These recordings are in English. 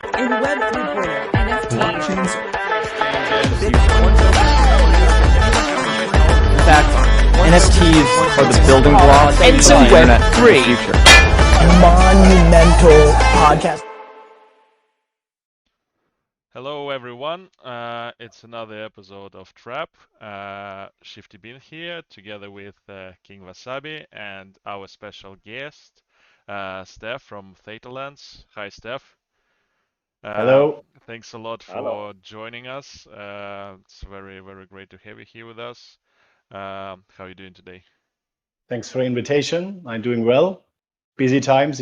In Web 3.0, NFTs. NFTs are the building blocks And so of the internet Web in 3. the future. Monumental podcast. Hello everyone, it's another episode of Trap. Shifty Bean here, together with King Wasabi and our special guest, Steff from ThetaLands. Hi Steff. Hello. Thanks a lot for Hello. joining us. It's very, very great to have you here with us. How are you doing today? Thanks for the invitation. I'm doing well. Busy times,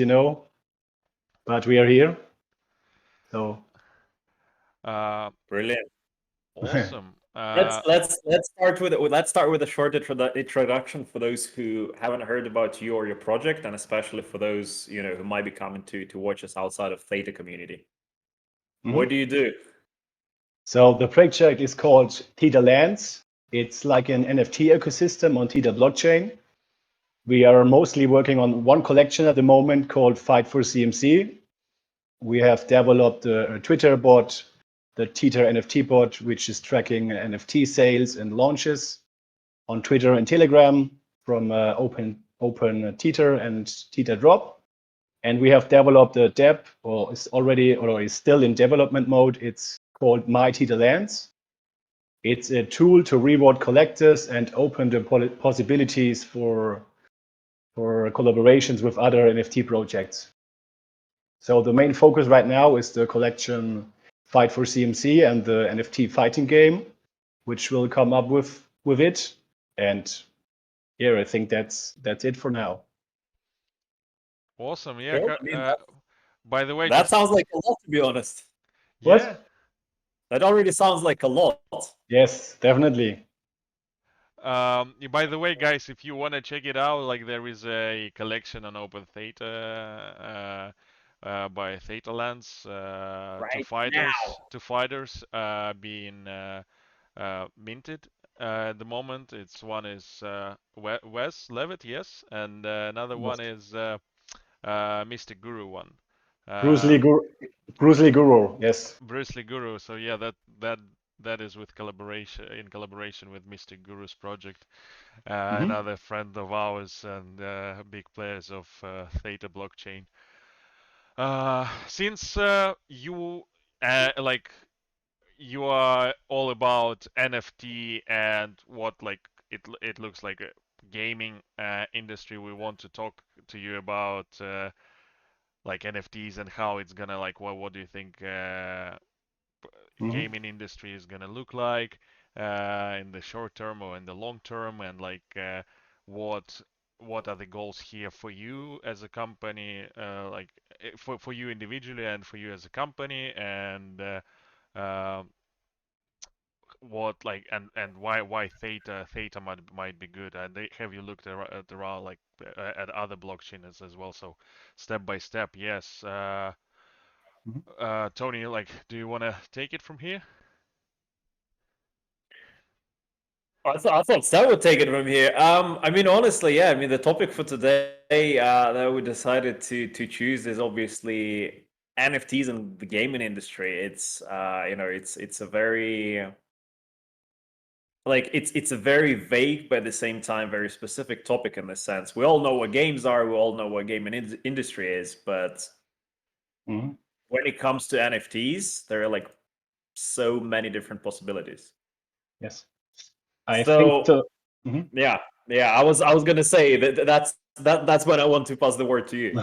but we are here. So Brilliant. Awesome. Let's start with a short introduction for those who haven't heard about you or your project, and especially for those who might be coming to watch us outside of Theta community. What do you do? So the project is called ThetaLands. It's like an NFT ecosystem on Theta blockchain. We are mostly working on one collection at the moment called Fight for CMC. We have developed a Twitter bot, the Theta NFT bot, which is tracking NFT sales and launches on Twitter and Telegram from Open Theta and Theta Drop. And we have developed a DApp, or is still in development mode. It's called My ThetaLands. It's a tool to reward collectors and open the possibilities for collaborations with other NFT projects. So the main focus right now is the collection Fight for CMC and the NFT fighting game, which will come up with it. And yeah, I think that's it for now. Awesome. Yeah. Cool. I mean, By the way, that sounds like a lot, to be honest. What? yeah. That already sounds like a lot. Yes, definitely. By the way, guys, if you want to check it out, like there is a collection on Open Theta by ThetaLands to fighters being minted at the moment. One is Wes Levitt, yes, and another one is Mystic Guru one. Bruce Lee Guru, yes. Bruce Lee Guru. So yeah, that is with collaboration with Mystic Guru's project, another friend of ours and big players of Theta blockchain. Since you you are all about NFT and what it looks like a gaming industry, we want to talk to you about NFTs and how it's gonna what do you think gaming industry is gonna look like in the short term or in the long term, and what are the goals here for you as a company, for you individually and for you as a company, and why Theta might be good, and have you looked around at other blockchains as well? So step by step, yes. Tony, do you want to take it from here? I thought Seth would take it from here. I mean, honestly, yeah. I mean, the topic for today that we decided to choose is obviously NFTs and the gaming industry. It's it's a very it's a very vague but at the same time very specific topic in this sense. We all know what games are. We all know what gaming industry is, but when it comes to NFTs, there are so many different possibilities. Yes. I think so. Yeah. I was gonna say that's when I want to pass the word to you.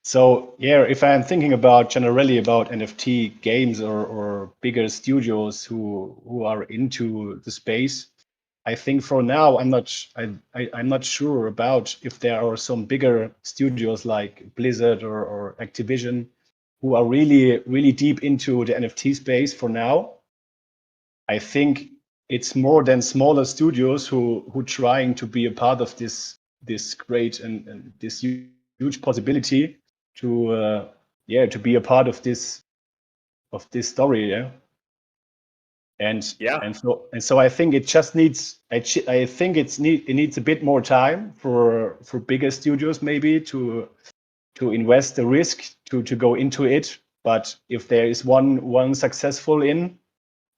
So yeah, if I'm thinking generally about NFT games or bigger studios who are into the space, I think for now I'm not sure about if there are some bigger studios like Blizzard or Activision who are really deep into the NFT space for now. I think it's more than smaller studios who trying to be a part of this great and this huge possibility to be a part of this story, yeah. And so I think it just needs it needs a bit more time for bigger studios maybe to invest the risk to go into it But if there is one successful in,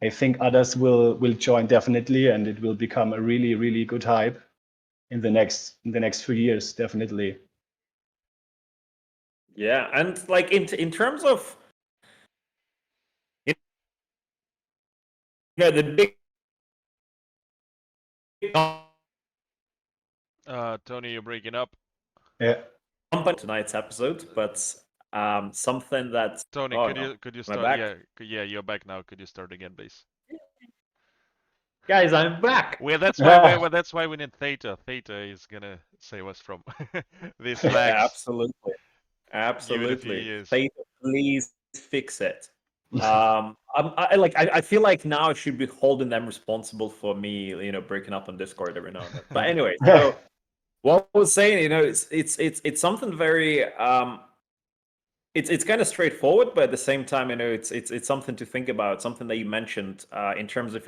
I think others will join definitely, and it will become a really, really good hype in the next few years, definitely. Yeah, and like in terms of the big Tony, you're breaking up. Yeah. company tonight's episode, but something that Tony, oh could no, you am I start? back? Yeah, you're back now. Could you start again, please? Guys, I'm back. Well, that's why we need Theta. Theta is gonna save us from these lags. Absolutely, Give it a few absolutely. years. Theta, please fix it. I feel like now I should be holding them responsible for me, breaking up on Discord every now and then. But anyway, so what I was saying, it's something very it's kind of straightforward, but at the same time, it's something to think about. Something that you mentioned in terms of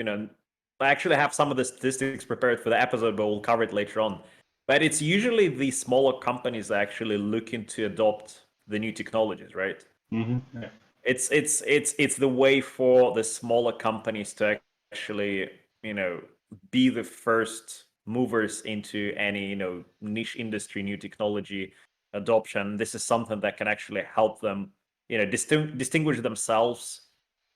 I actually have some of the statistics prepared for the episode, but we'll cover it later on. But it's usually the smaller companies that actually looking to adopt the new technologies, right? Mm-hmm. Yeah. It's the way for the smaller companies to actually be the first movers into any niche industry, new technology adoption. This is something that can actually help them distinguish themselves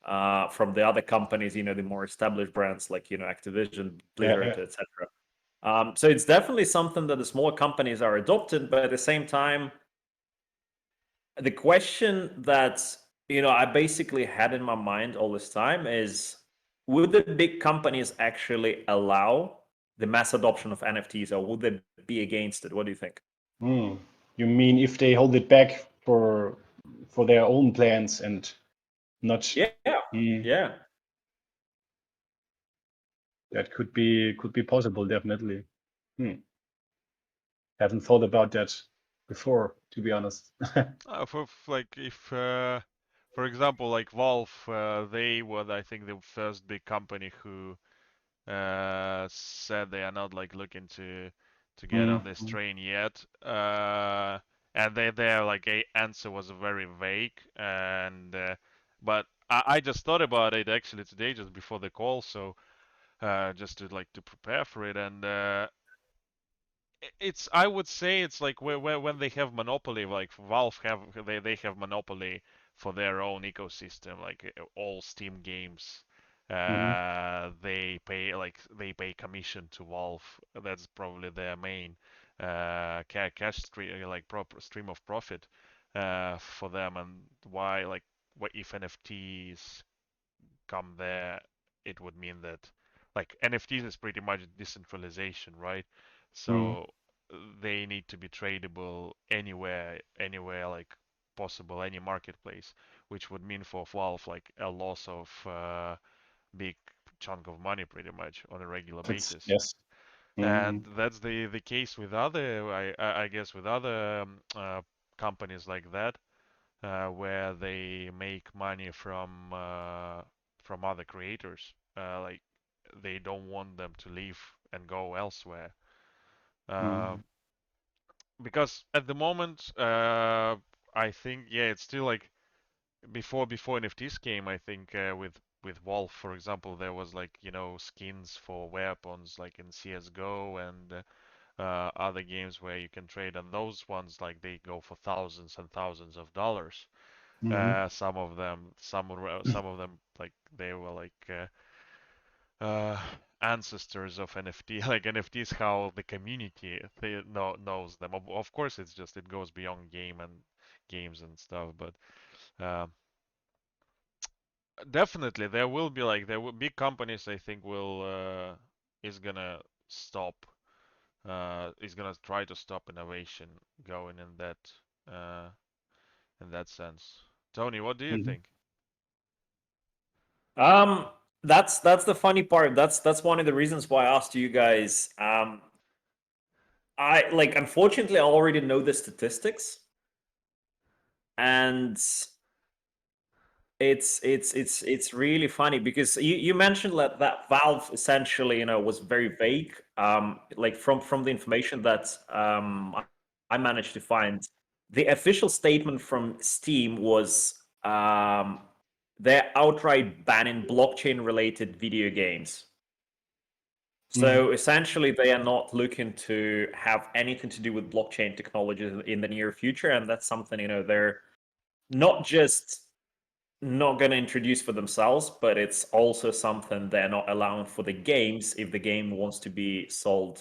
from the other companies, the more established brands like Activision, Blizzard, Yeah. etc. So it's definitely something that the smaller companies are adopted, but at the same time, the question that I basically had in my mind all this time is, would the big companies actually allow the mass adoption of NFTs, or would they be against it? What do you think? You mean if they hold it back for their own plans and not? Yeah, yeah. That could be possible, definitely. Haven't thought about that before, to be honest. For example, like Valve, they were, I think, the first big company who said they are not like looking to get on this train yet. And their like answer was very vague. And but I just thought about it actually today, just before the call, so just to prepare for it. And I would say it's like when they have monopoly, like Valve they have monopoly for their own ecosystem, like all Steam games. They pay commission to Valve. That's probably their main cash stream, like proper stream of profit for them. And why, like, what if NFTs come there? It would mean that, like, NFTs is pretty much decentralization, right? So they need to be tradable anywhere like possible, any marketplace, which would mean for Valve like a loss of big chunk of money pretty much on a regular basis. Yes. And that's the case with other, I guess, with other companies like that, where they make money from other creators. Like they don't want them to leave and go elsewhere. Because at the moment, I think, yeah, it's still like before NFTs came. I think with Valve, for example, there was like skins for weapons like in CS:GO and other games where you can trade, and those ones like they go for thousands and thousands of dollars. Some of them like they were like ancestors of NFT, like NFTs, how the community knows them. Of course, it goes beyond games and stuff, but definitely there will big companies. I think is gonna stop is gonna try to stop innovation going uh, in that sense. Tony, what do you think? That's the funny part. That's one of the reasons why I asked you guys. I like, unfortunately, I already know the statistics, and it's really funny because you mentioned that Valve essentially was very vague. Like from the information that I managed to find, the official statement from Steam was they're outright banning blockchain-related video games. So essentially, they are not looking to have anything to do with blockchain technology in the near future, and that's something they're not just not going to introduce for themselves, but it's also something they're not allowing for the games if the game wants to be sold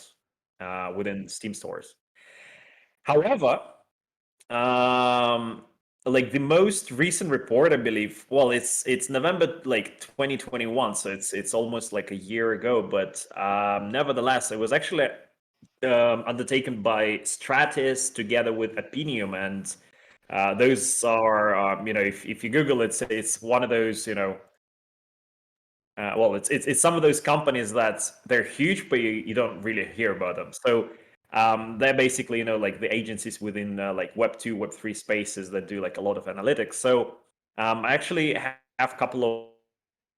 within Steam stores. However, like the most recent report, I believe, well, it's November 2021, so it's almost like a year ago, but nevertheless, it was actually undertaken by Stratis together with Opinium, and those are if you Google it, it's one of those well, it's some of those companies that they're huge, but you don't really hear about them. So they're basically like the agencies within like Web 2, Web 3 spaces that do like a lot of analytics. So I actually have a couple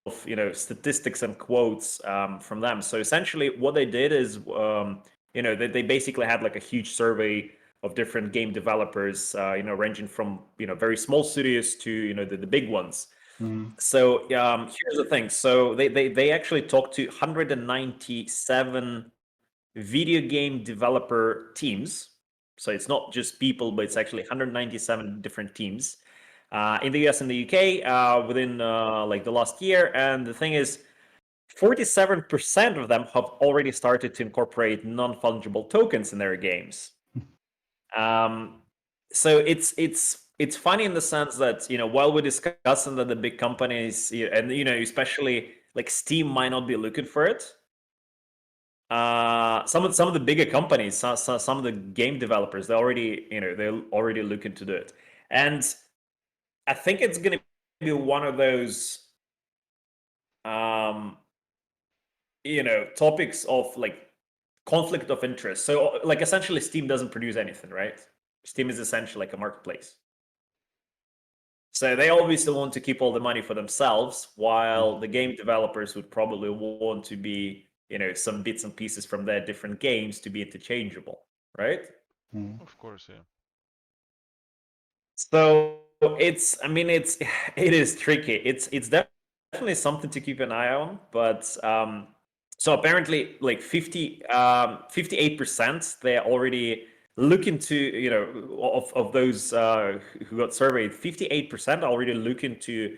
of statistics and quotes from them. So essentially, what they did is they basically had like a huge survey of different game developers, ranging from very small studios to the big ones. So here's the thing. So they actually talked to 197 video game developer teams. So it's not just people, but it's actually 197 different teams in the US and the UK within like the last year. And the thing is, 47% of them have already started to incorporate non-fungible tokens in their games. So it's funny in the sense that while we're discussing that the big companies and especially like Steam might not be looking for it, some of the bigger companies, some of the game developers, they're already looking to do it, and I think it's going to be one of those topics of like conflict of interest. So like essentially Steam doesn't produce anything, right? Steam is essentially like a marketplace. So they obviously want to keep all the money for themselves, while the game developers would probably want to be, some bits and pieces from their different games to be interchangeable, right? Of course, yeah. So it is tricky. It's definitely something to keep an eye on, but so apparently like 58% they're already looking to of those who got surveyed, 58% are already looking to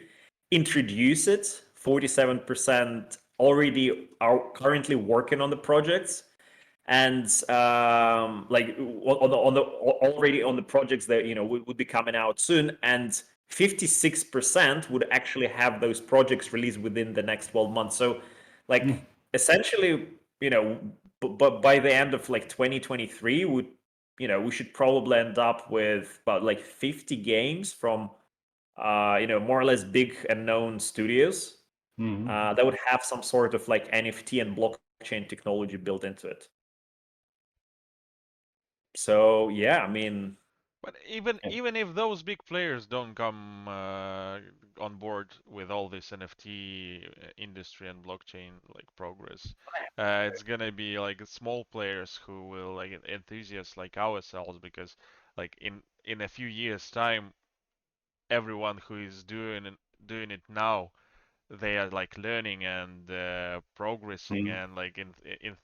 introduce it. 47% already are currently working on the projects, and like already on the projects that would be coming out soon, and 56% would actually have those projects released within the next 12 months. So like essentially but by the end of like 2023 we should probably end up with about like 50 games from more or less big and known studios that would have some sort of like NFT and blockchain technology built into it. So yeah, I mean, But even if those big players don't come on board with all this NFT industry and blockchain like progress, it's gonna be like small players who will like enthusiasts like ourselves, because like in a few years time, everyone who is doing it now, they are like learning and progressing, and like in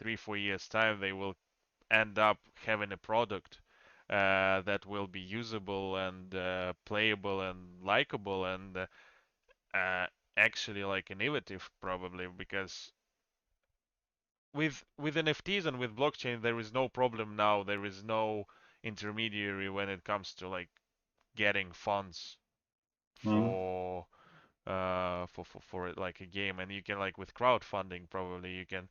3-4 years time they will end up having a product that will be usable and playable and likable and actually like innovative, probably, because with NFTs and with blockchain there is no problem now. There is no intermediary when it comes to like getting funds for for it, like a game. And you can, like with crowdfunding, probably you can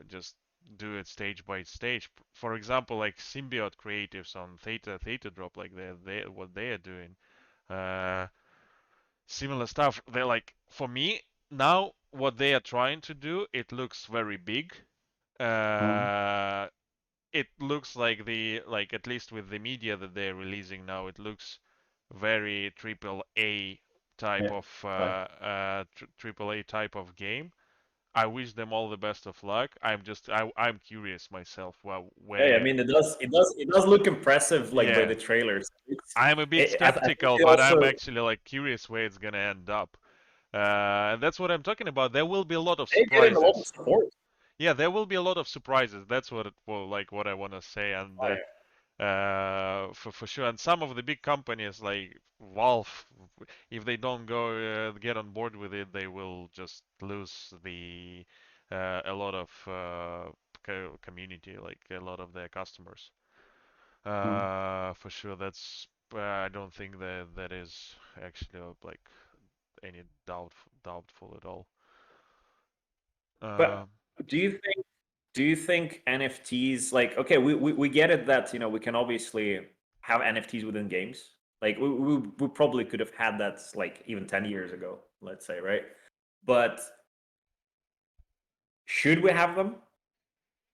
just do it stage by stage. For example, like Symbiote Creatives on Theta Drop, like they what they are doing, uh, similar stuff. They're like, for me now, what they are trying to do, it looks very big. Uh, it looks like at least with the media that they're releasing now, it looks very triple A type of triple A type of game. I wish them all the best of luck. I'm curious myself. Well, Yeah, I where mean, it does look impressive, like by yeah, the trailers. I'm a bit I think skeptical, it but I'm also actually like curious where it's gonna end up. And that's what I'm talking about. There will be a lot of they're getting a lot of surprises. support. Yeah, there will be a lot of surprises. That's what like what I want to say, and Oh, for sure. And some of the big companies like Valve, if they don't go get on board with it, they will just lose the a lot of community, like a lot of their customers. For sure, that's I don't think that is actually like any doubtful at all. But do you think NFTs, like, okay, we get it that we can obviously have NFTs within games. Like we probably could have had that like even 10 years ago, let's say, right? But should we have them?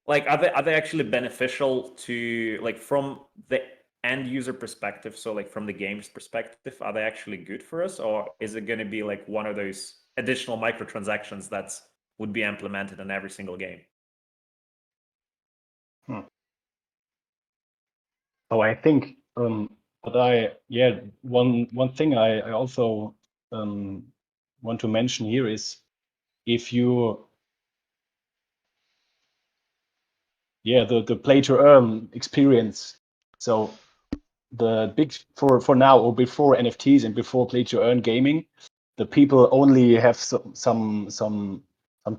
Like, are they actually beneficial to, like, from the end user perspective? So like from the game's perspective, are they actually good for us, or is it going to be like one of those additional microtransactions that would be implemented in every single game? So I think one thing I also want to mention here is if you the play to earn experience. So the big for now, or before NFTs and before play to earn gaming, the people only have some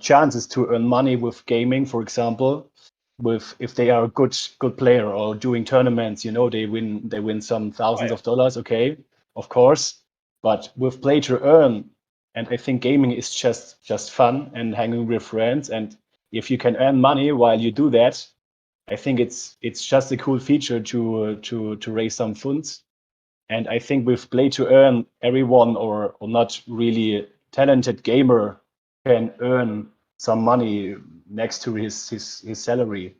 chances to earn money with gaming, for example, with if they are a good player or doing tournaments, they win some thousands of dollars, okay, of course. But with play to earn, and I think gaming is just fun and hanging with friends, and if you can earn money while you do that, I think it's just a cool feature to raise some funds. And I think with play to earn, everyone or not really talented gamer can earn some money next to his salary.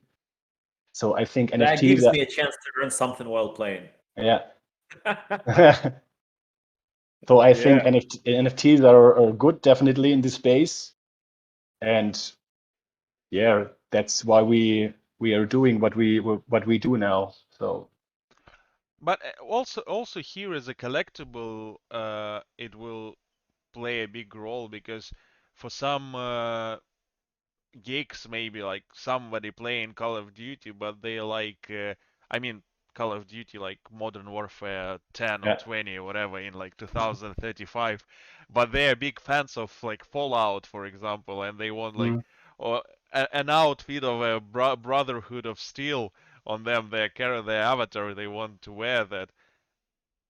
So I think That NFTs gives me a chance to earn something while playing. yeah. So I think Yeah. NFTs are good definitely in this space. And yeah, that's why we are doing what we do now. So But also here as a collectible, it will play a big role because for some geeks, maybe like somebody playing Call of Duty, but they like, I mean, Call of Duty like Modern Warfare 10 or yeah. 20 or whatever in like 2035, but they're big fans of like Fallout, for example, and they want like Mm, or an outfit of a Brotherhood of Steel on them, their avatar, they want to wear that.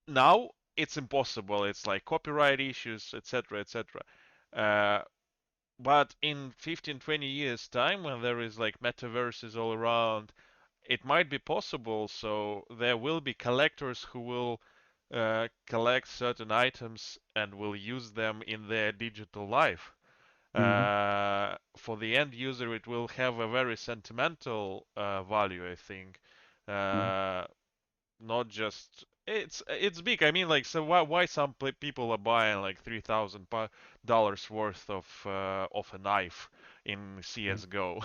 Now it's impossible. It's like copyright issues, etc., etc. But in 15, 20 years time, when there is like metaverses all around, it might be possible. So there will be collectors who will collect certain items and will use them in their digital life. mhm, For the end user, it will have a very sentimental value, I think. mhm, Uh, Not just it's big. I mean, like, so why some people are buying like $3,000 worth of a knife in mhm. CS:GO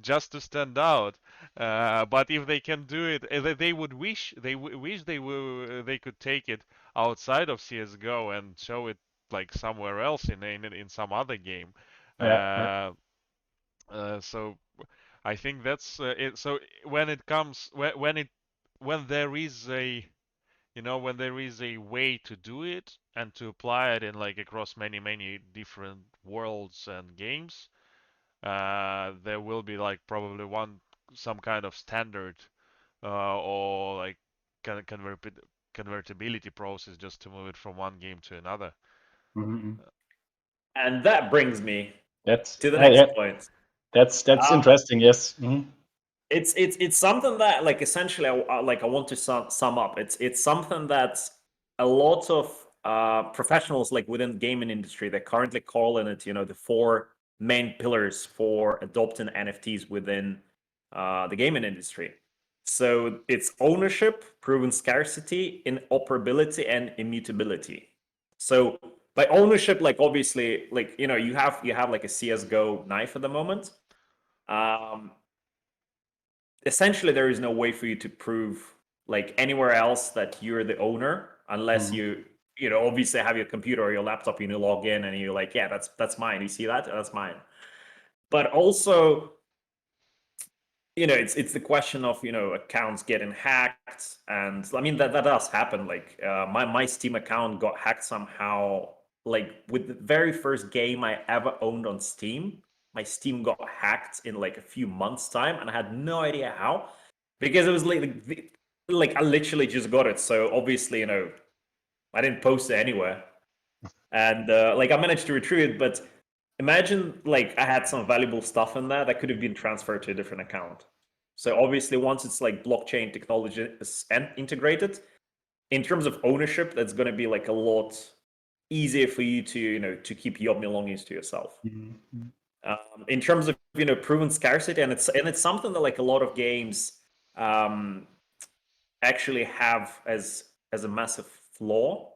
just to stand out. But if they can do it, they would wish wish they could take it outside of CS:GO and show it like somewhere else in some other game. Yeah, yeah. Uh, so I think that's it. So when it comes when there is a when there is a way to do it and to apply it in like across many different worlds and games, there will be like probably some kind of standard or like convertibility process just to move it from one game to another. Mhm, mhm. And that brings me That's to the next yeah, point. that's Um, interesting. Yes. Mhm, it's something that, like, essentially, I want to sum up. It's something that a lot of professionals, like within the gaming industry, they're currently calling it, the four main pillars for adopting NFTs within the gaming industry. So it's ownership, proven scarcity, interoperability, and immutability. So by ownership, like obviously, like you have like a CS:GO knife at the moment. Essentially, there is no way for you to prove like anywhere else that you're the owner unless you obviously have your computer or your laptop and you log in and you're like, yeah, that's mine. You see that? That's mine. But also, it's the question of accounts getting hacked, and I mean that does happen. Like my Steam account got hacked somehow. Like with the very first game I ever owned on Steam, my Steam got hacked in like a few months' time, and I had no idea how, because it was like I literally just got it. So obviously, I didn't post it anywhere, and like I managed to retrieve it. But imagine like I had some valuable stuff in there that could have been transferred to a different account. So obviously, once it's like blockchain technology is integrated, in terms of ownership, that's going to be like a lot easier for you to to keep your belongings to yourself. In terms of proven scarcity, and it's something that like a lot of games actually have as a massive flaw.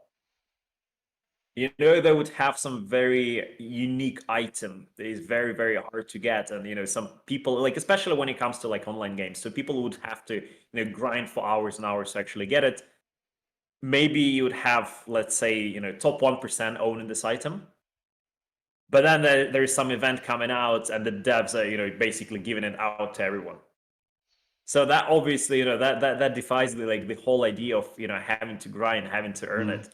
They would have some very unique item that is very, very hard to get. And, some people, like, especially when it comes to like online games, so people would have to, grind for hours and hours to actually get it. Maybe you would have, let's say, top 1% owning this item. But then there's some event coming out and the devs are, basically giving it out to everyone. So that obviously, that defies the whole idea of, having to grind, having to earn it.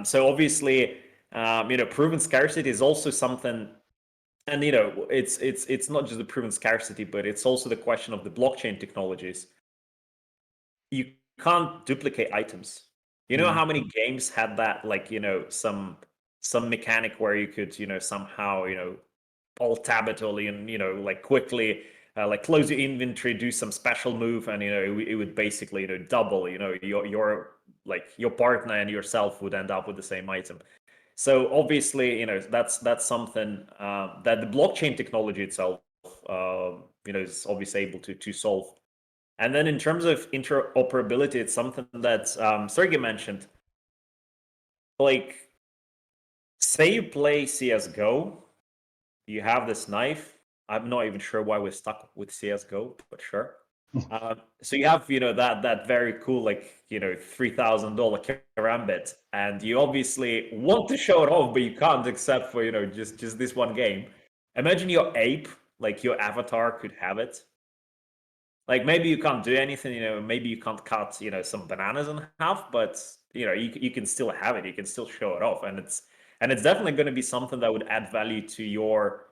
So obviously, proven scarcity is also something, and it's not just the proven scarcity, but it's also the question of the blockchain technologies. You can't duplicate items. You know how many games had that, like some mechanic where you could somehow alt tab it all and like quickly like close your inventory, do some special move, and it would basically double your partner and yourself would end up with the same item. So obviously that's something that the blockchain technology itself is obviously able to solve. And then in terms of interoperability, it's something that Sergey mentioned. Like, say you play CS:GO, you have this knife. I'm not even sure why we're stuck with CS:GO, but sure. So you have that very cool like $3,000 karambit, and you obviously want to show it off, but you can't except for just this one game. Imagine your ape, like your avatar, could have it. Like maybe you can't do anything, maybe you can't cut some bananas in half, but you can still have it. You can still show it off, and it's definitely going to be something that would add value to your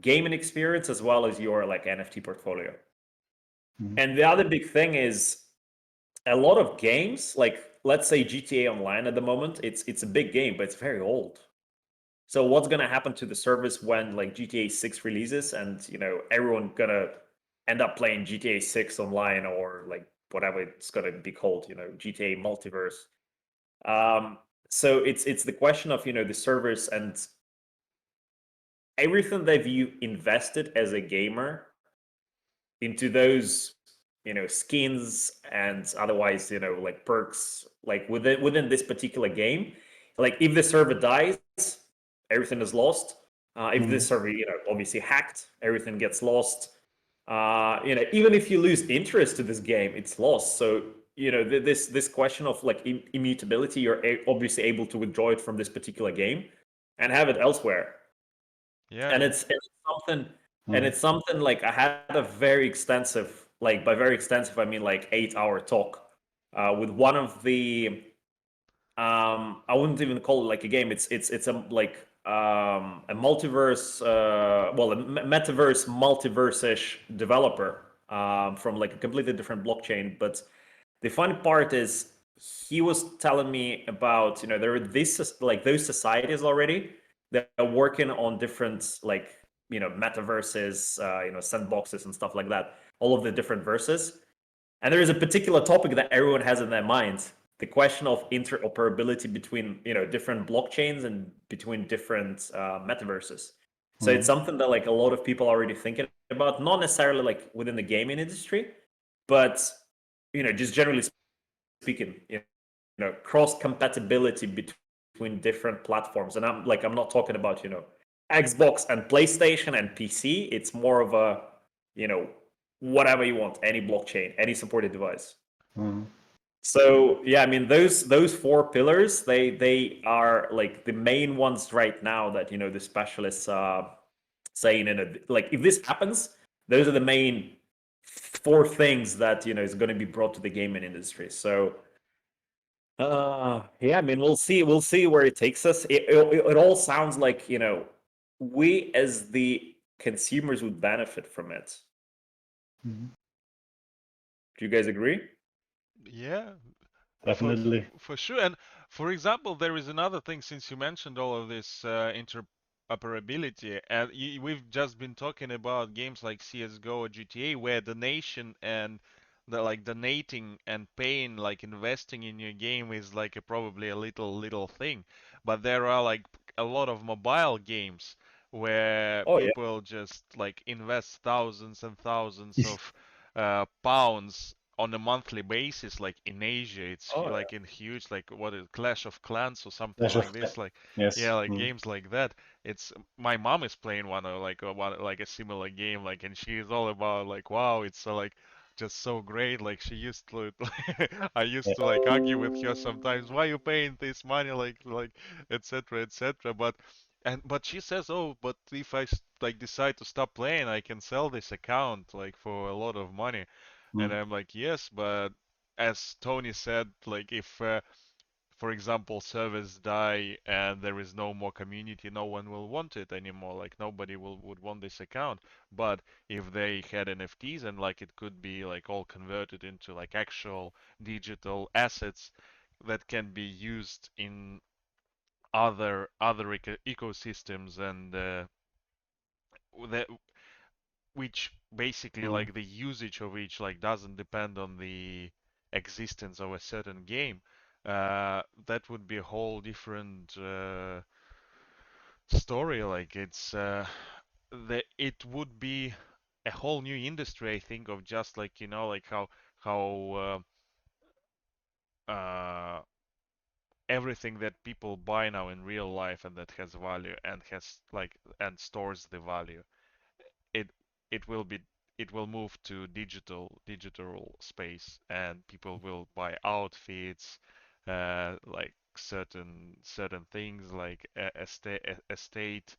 gaming experience as well as your like NFT portfolio. And the other big thing is a lot of games, like let's say GTA Online at the moment, it's a big game, but it's very old. So what's gonna happen to the service when like GTA 6 releases and everyone gonna end up playing GTA 6 online or like whatever it's gonna be called, GTA Multiverse. So it's the question of the servers and everything that you invested as a gamer into those skins and otherwise like perks like within this particular game. Like if the server dies, everything is lost. If the server obviously hacked, everything gets lost. Even if you lose interest to this game, it's lost. So this question of like immutability, you're obviously able to withdraw it from this particular game and have it elsewhere. Yeah. And it's something, and it's something like I had a very extensive, like by very extensive I mean like 8-hour talk with one of the I wouldn't even call it like a game. It's a like a multiverse, well, a metaverse multiverse-ish developer from like a completely different blockchain. But the funny part is he was telling me about there are these like those societies already that are working on different like metaverses, sandboxes and stuff like that, all of the different verses. And there is a particular topic that everyone has in their minds: the question of interoperability between different blockchains and between different metaverses. So it's something that like a lot of people are already thinking about, not necessarily like within the gaming industry, but just generally speaking, cross compatibility between between different platforms. And I'm not talking about, Xbox and PlayStation and PC. It's more of a, whatever you want, any blockchain, any supported device. Mm. So yeah, I mean those four pillars, they are like the main ones right now that the specialists are saying like if this happens, those are the main four things that is going to be brought to the gaming industry. So yeah, I mean we'll see where it takes us. It all sounds like we as the consumers would benefit from it. Mhm. Do you guys agree? Yeah, Definitely. for sure. And for example, there is another thing since you mentioned all of this interoperability, and we've just been talking about games like CS:GO or GTA, where donation and the like donating and paying, like investing in your game is like probably a little thing. But there are like a lot of mobile games where Oh yeah. people just like invest thousands and thousands of pounds on a monthly basis. Like in Asia it's Oh like in huge, like what is Clash of Clans or something Clash like of this, like yes. yeah, like Mm. games like that. It's my mom is playing one or like a similar game, like, and she is all about like, wow, it's like just so great. Like she used to I used Yeah. to like argue with her sometimes, why you paying this money, like etc etc. But she says, oh, but if like decide to stop playing, I can sell this account like for a lot of money. And Mm. I'm like, yes, but as Tony said, like if for example, servers die and there is no more community, no one will want it anymore. Like nobody would want this account. But if they had NFTs and like it could be like all converted into like actual digital assets that can be used in other ecosystems, and that which basically Mm. like the usage of which like doesn't depend on the existence of a certain game, that would be a whole different story. Like it would be a whole new industry, I think, of just like like how everything that people buy now in real life and that has value and has like and stores the value, it it will be it will move to digital space, and people will buy outfits, like certain things like estate,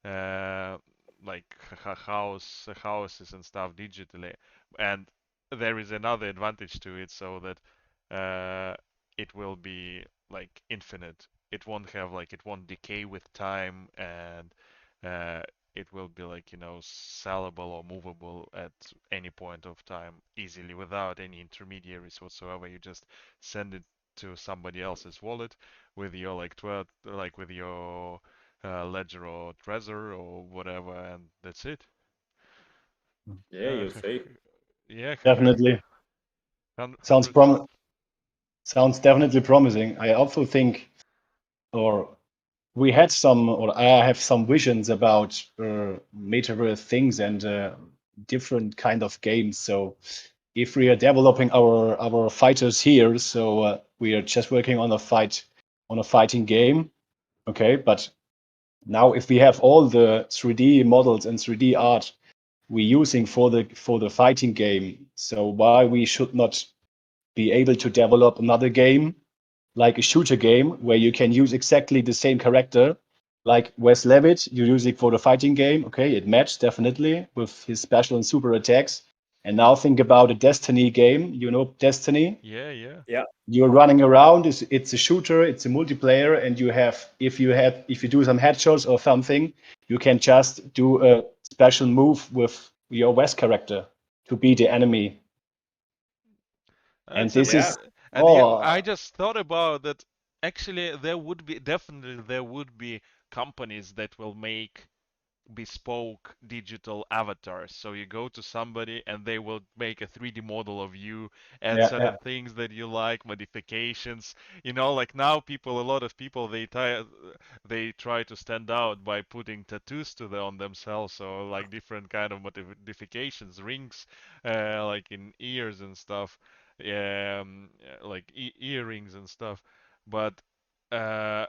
uh, like houses and stuff digitally. And there is another advantage to it, so that it will be like infinite. It won't decay with time, and uh, it will be like sellable or movable at any point of time easily without any intermediaries whatsoever. You just send it to somebody else's wallet with your like with your ledger or trezor or whatever, and that's it. Yeah, you'll see. Yeah, Definitely. Sounds 100%. sounds definitely promising. I also think, or we had some, or I have some visions about metaverse things and different kind of games. So if we are developing our fighters here, so we are just working on a fighting game, okay. But now if we have all the 3D models and 3D art we're using for the fighting game, so why we should not be able to develop another game like a shooter game where you can use exactly the same character, like Wes Levitt, you use it for the fighting game. Okay, it matched definitely with his special and super attacks. And now think about a Destiny game. You know Destiny. Yeah, yeah. Yeah. You're running around. It's a shooter. It's a multiplayer, and if you do some headshots or something, you can just do a special move with your Wes character to beat the enemy. And That's this Yeah. is amazing. And I oh just thought about that. Actually, there would be companies that will make bespoke digital avatars. So you go to somebody and they will make a 3D model of you, add yeah, yeah. certain things that you like, modifications. Like now a lot of people, they try to stand out by putting tattoos on themselves, or like different kind of modifications, rings, like in ears and stuff, like earrings and stuff. But uh,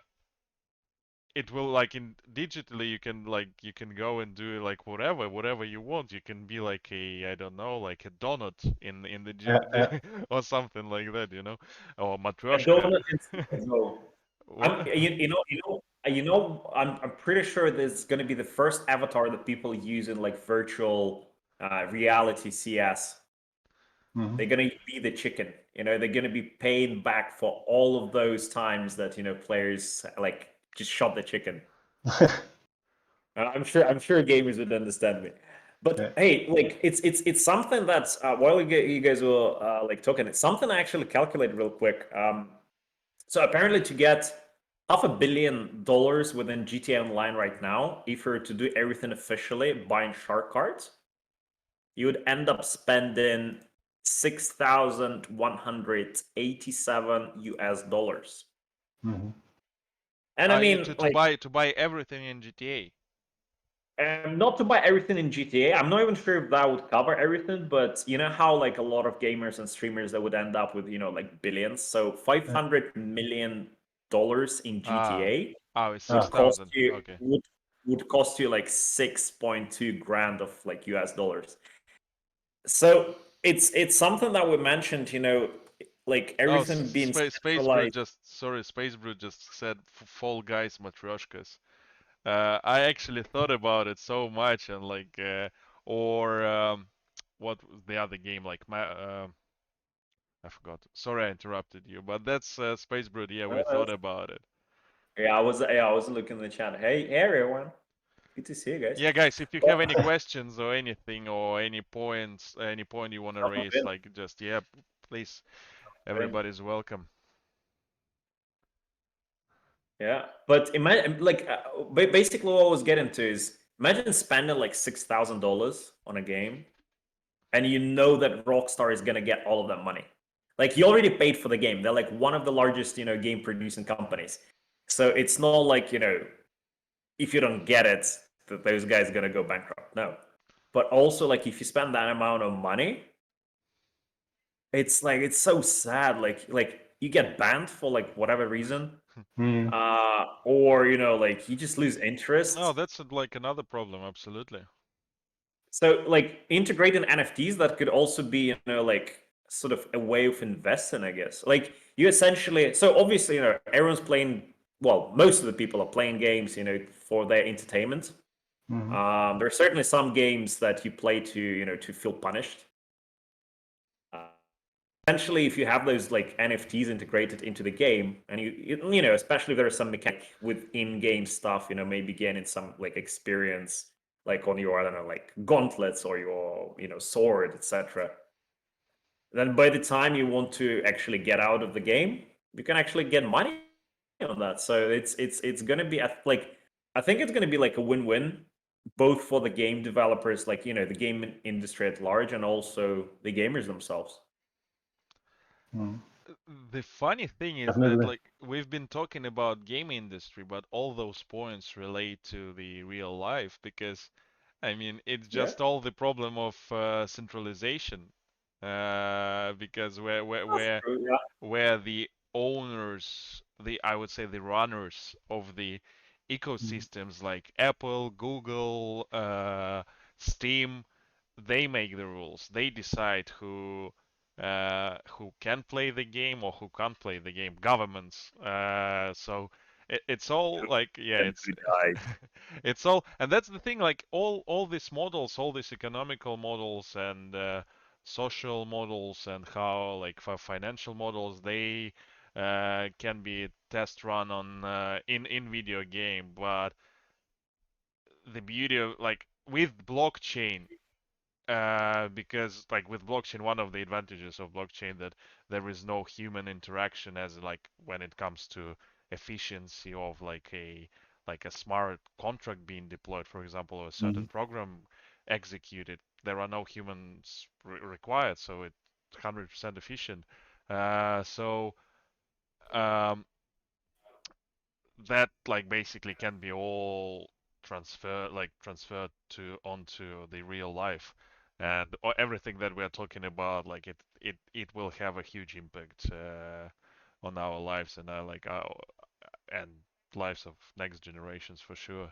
it will like in digitally you can go and do like whatever you want. You can be like a I don't know like a donut in the Uh, or something like that, you know, or A matryoshka. donut as well. What? I'm pretty sure this is going to be the first avatar that people use in like virtual reality CS. mhm. They're going to be the chicken. They're going to be paid back for all of those times that players like just shot the chicken. I'm sure gamers would understand me. Yeah. But hey, like it's something that's while you guys were like talking, it's something I actually calculated real quick. So apparently to get $500 million within GTA Online right now, if you were to do everything officially, buying shark cards, you would end up spending 6,187 US dollars. Mhm. And I mean, To like, buy everything in GTA. not to buy everything in GTA. I'm not even sure if that would cover everything, but you know how like a lot of gamers and streamers that would end up with like billions. So $500 million in Ah, GTA it's would cost 6,000. you Okay. would cost you like 6.2 grand of like US dollars. So it's something that we mentioned, like Oh, everything being Space Brew centralized. just sorry, Space Brew just said Fall Guys matryoshkas. I actually thought about it so much and like or what was the other game like I forgot. Sorry I interrupted you, but that's Space Brew. Yeah, we thought about it. I was looking in the chat. Hey everyone, good to see you guys. Yeah, guys, if you But have any questions or anything or any points, any point you want to jump raise, in, like just yeah, please, jump in. everybody's welcome. Yeah, but imagine like basically what I was getting to is imagine spending like $6,000 on a game, and you know that Rockstar is gonna get all of that money. Like you already paid for the game. They're like one of the largest game producing companies. So it's not like if you don't get it, that those guys are gonna go bankrupt. No, but also like if you spend that amount of money, it's like it's so sad. Like you get banned for like whatever reason, Mhm. or like you just lose No, interest. that's like another problem, absolutely. So like integrating NFTs, that could also be like sort of a way of investing, I guess. Like you essentially, so obviously everyone's playing. Well, most of the people are playing games for their entertainment. Mhm. There are certainly some games that you play to to feel punished. Uh, Essentially, if you have those like NFTs integrated into the game, and especially if there's some mechanic with in-game stuff, maybe gaining some like experience, like on your I don't know, like gauntlets or your sword, etc. Then by the time you want to actually get out of the game, you can actually get money on that. So it's gonna be like I think it's gonna be like a win-win, both for the game developers, like the game industry at large, and also the gamers themselves. Mhm. The funny thing is that Definitely. like we've been talking about game industry, but all those points relate to the real life because I mean it's Yeah, just all the problem of centralization. Because that's true. Yeah. where the owners, the I would say the runners of the Mhm. ecosystems like Apple, Google, Steam, they make the rules. They decide who can play the game or who can't play the game. Governments. So it's all like yeah, And it's who died? it's all, and that's the thing. Like all these models, all these economical models and social models and how like for financial models they can be test run on in video game, but the beauty of like with blockchain because like with blockchain, one of the advantages of blockchain that there is no human interaction as like when it comes to efficiency of like a smart contract being deployed, for example, or a certain Mhm. program executed. There are no humans required, so it's 100% efficient. So um, that like basically can be all transferred to onto the real life and everything that we're talking about like it will have a huge impact on our lives and and lives of next generations for sure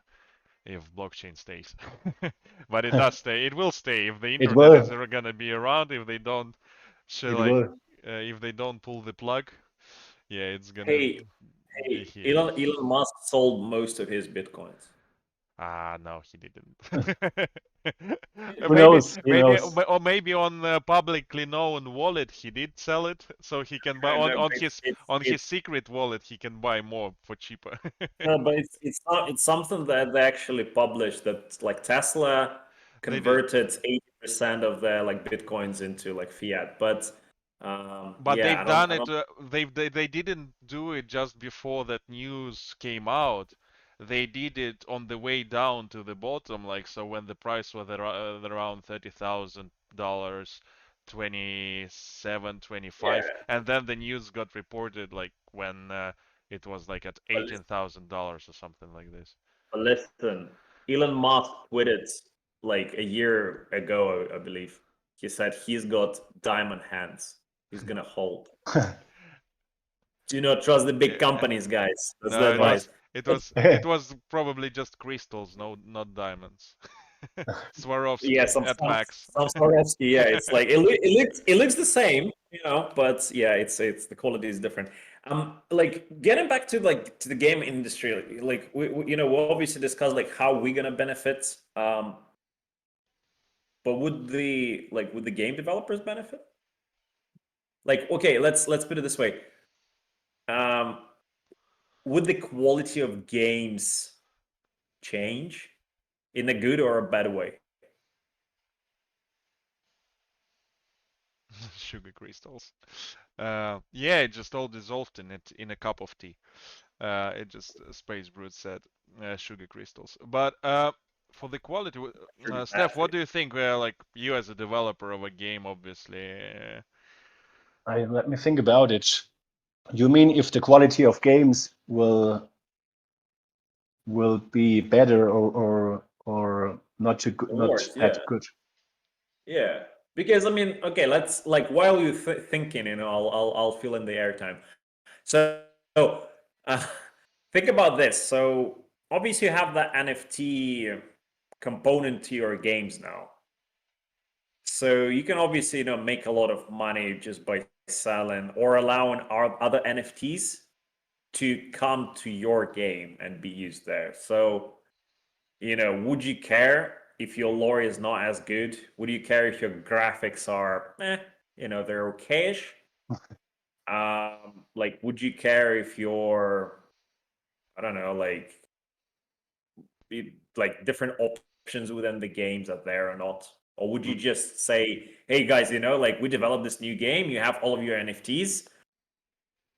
if blockchain stays. But it does stay. It will stay if the It internet will. is gonna be around. If they don't, It will. if they don't pull the plug, yeah, it's gonna Hey, be hey, here. Elon Musk sold most of his bitcoins. Ah, no, he didn't. Who knows? Who knows? Or maybe on a publicly known wallet he did sell it, so he can buy No, but on his secret wallet he can buy more for cheaper. no, but it's something that they actually published that like Tesla They did. converted 80% of their like bitcoins into like fiat, but But yeah, they've I don't, done I it. don't. They didn't do it just before that news came out. They did it on the way down to the bottom, like so when the price was around $30,000, 27, 25, Yeah, and then the news got reported like when it was like at but listen, $18,000 or something like this. but listen, Elon Musk tweeted like a year ago, I believe. He said he's got diamond hands. He's gonna hold. Do not trust the big Yeah. companies, guys. That's the No, advice. it was probably just crystals, no, not diamonds. Yeah, Swarovski at some max. Swarovski. Yeah, it's like it looks the same, but yeah, it's the quality is different. Like getting back to like to the game industry, like we we'll obviously discuss like how we're gonna benefit. But would the game developers benefit? Like, okay, let's put it this way. Um, would the quality of games change in a good or a bad way? Sugar crystals. Yeah, it just all dissolved in a cup of tea. It just Space Brute said sugar crystals. But for the quality, Steph, what do you think? Like you as a developer of a game, obviously. Let me think about it. You mean if the quality of games will be better or not too good, not Worse, that yeah. good? Yeah, because I mean, okay, let's like while you're thinking, I'll fill in the airtime. So, uh, think about this. So, obviously, you have the NFT component to your games now. So you can obviously make a lot of money just by selling or allowing our other NFTs to come to your game and be used there. So, would you care if your lore is not as good? Would you care if your graphics are, they're okayish? Like, would you care if your, I don't know, like different options within the games are there or not? Or would you just say, hey guys, like we developed this new game, you have all of your NFTs,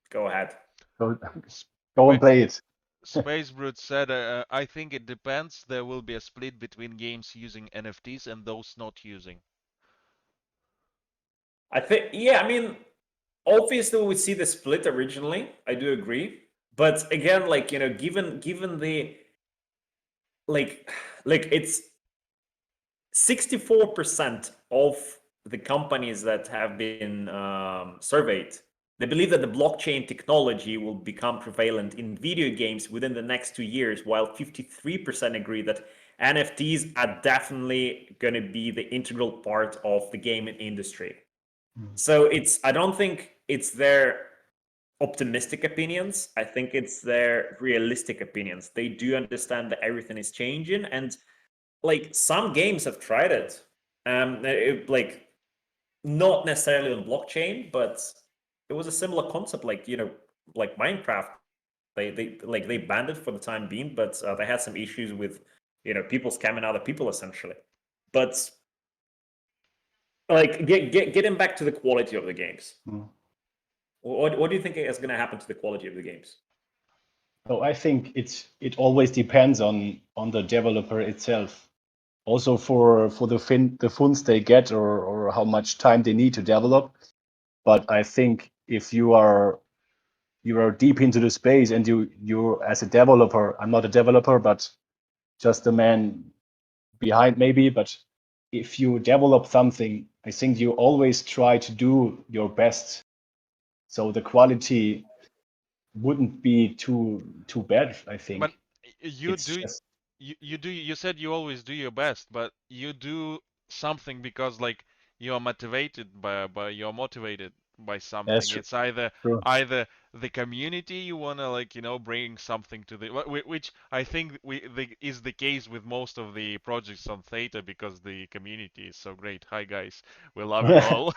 go ahead. Go and play it. Space Brute said, I think it depends. There will be a split between games using NFTs and those not using. I think, yeah, I mean, obviously we see the split originally. I do agree, but again, like given the like it's 64% of the companies that have been surveyed, they believe that the blockchain technology will become prevalent in video games within the next 2 years, while 53% agree that NFTs are definitely going to be the integral part of the gaming industry. So I don't think it's their optimistic opinions. I think it's their realistic opinions. They do understand that everything is changing, and like some games have tried it. Like not necessarily on blockchain, but it was a similar concept, like like Minecraft. They banned it for the time being, but they had some issues with people scamming other people essentially. But like getting back to the quality of the games. What do you think is going to happen to the quality of the games? So I think it always depends on the developer itself. Also for the funds they get or how much time they need to develop. But I think if you are deep into the space and you as a developer, I'm not a developer, but just a man behind maybe, but if you develop something, I think you always try to do your best. So the quality wouldn't be too bad, I think. But you It's do just you said you always do your best, but you do something because like you're motivated by you're motivated by that's something. true. It's either True. the community you wanna like bring something to the which I think is the case with most of the projects on Theta because the community is so great. Hi guys, we love you all.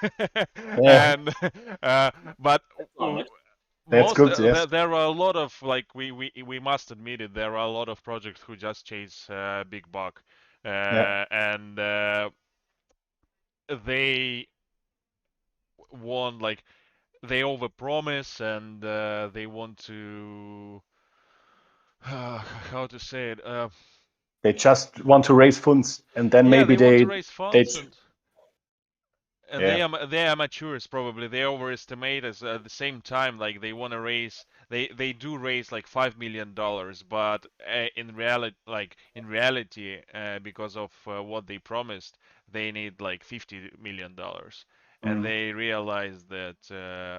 Yeah, And but that's most good. Yes. there are a lot of like we must admit it, there are a lot of projects who just chase big buck, Yeah. and they want like they overpromise and they want to how to say it They just want to raise funds, and then yeah, maybe they want to they raise they funds and yeah. they are amateurs probably. They overestimate as at the same time like they want to raise they do raise like $5 million, but in reality because of what they promised, they need like $50 million, and Mm, they realize that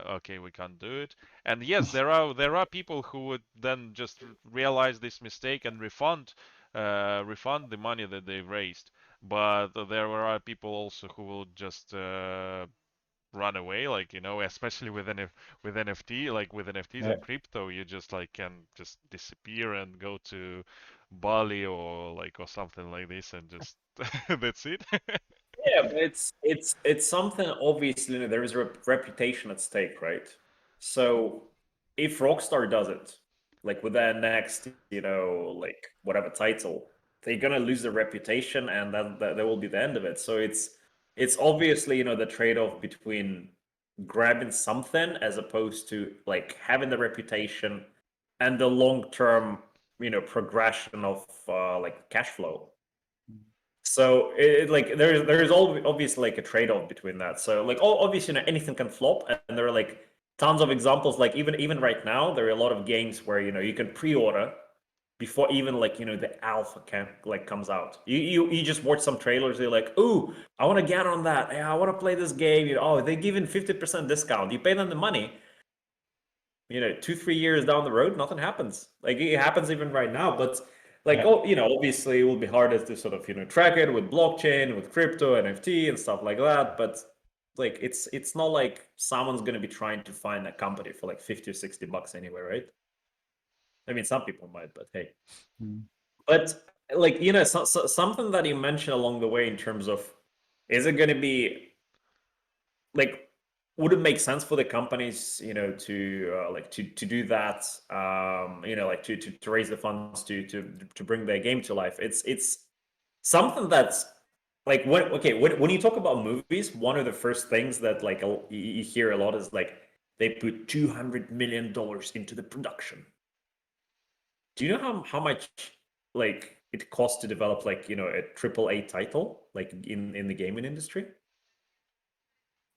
okay, we can't do it. And yes, there are people who would then just realize this mistake and refund the money that they've raised, but there are people also who will just run away, like especially with NFT, like with NFTs yeah. and crypto, you just like can just disappear and go to Bali or like or something like this and just that's it. Yeah, but it's something obviously there is a reputation at stake, right? So if Rockstar does it, like with their next, like whatever title, they're gonna lose their reputation, and that will be the end of it. So it's obviously the trade-off between grabbing something as opposed to like having the reputation and the long-term progression of like cash flow. So like there's obviously like a trade-off between that. So like obviously anything can flop, and there are like tons of examples. Like even right now, there are a lot of games where you can pre-order before even like the alpha comes out. You just watch some trailers. You're like, ooh, I want to get on that. Yeah, I want to play this game. Oh, they give in 50% discount. You pay them the money. 2-3 years down the road, nothing happens. Like it happens even right now, but like Yeah. obviously it will be harder to sort of track it with blockchain, with crypto, NFT, and stuff like that. But like it's not like someone's gonna be trying to find a company for like 50 or 60 bucks anyway, right? I mean, some people might, but hey. Mm. But like something that you mentioned along the way in terms of, is it going to be like, would it make sense for the companies to like to do that, like to raise the funds to bring their game to life? It's something that's like when you talk about movies, one of the first things that like you hear a lot is like they put $200 million into the production. Do you know how much like it costs to develop like a AAA title like in the gaming industry?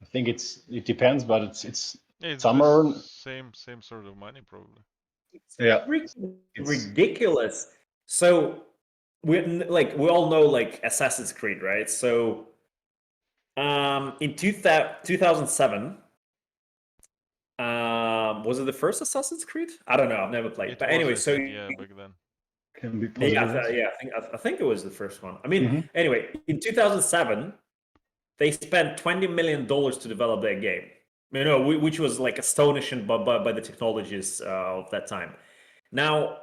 I think it depends, but it's It's the summer. same sort of money probably. It's Yeah. freaking It's ridiculous. So we all know like Assassin's Creed, right? So in 2007, was it the first Assassin's Creed? I don't know. I've never played. It But was, anyway, I so think, yeah, back then. can be yeah, possible. Yes. yeah, I think it was the first one. I mean, Hmm. anyway, in 2007, they spent $20 million to develop their game. Which was like astonishing by the technologies of that time. Now,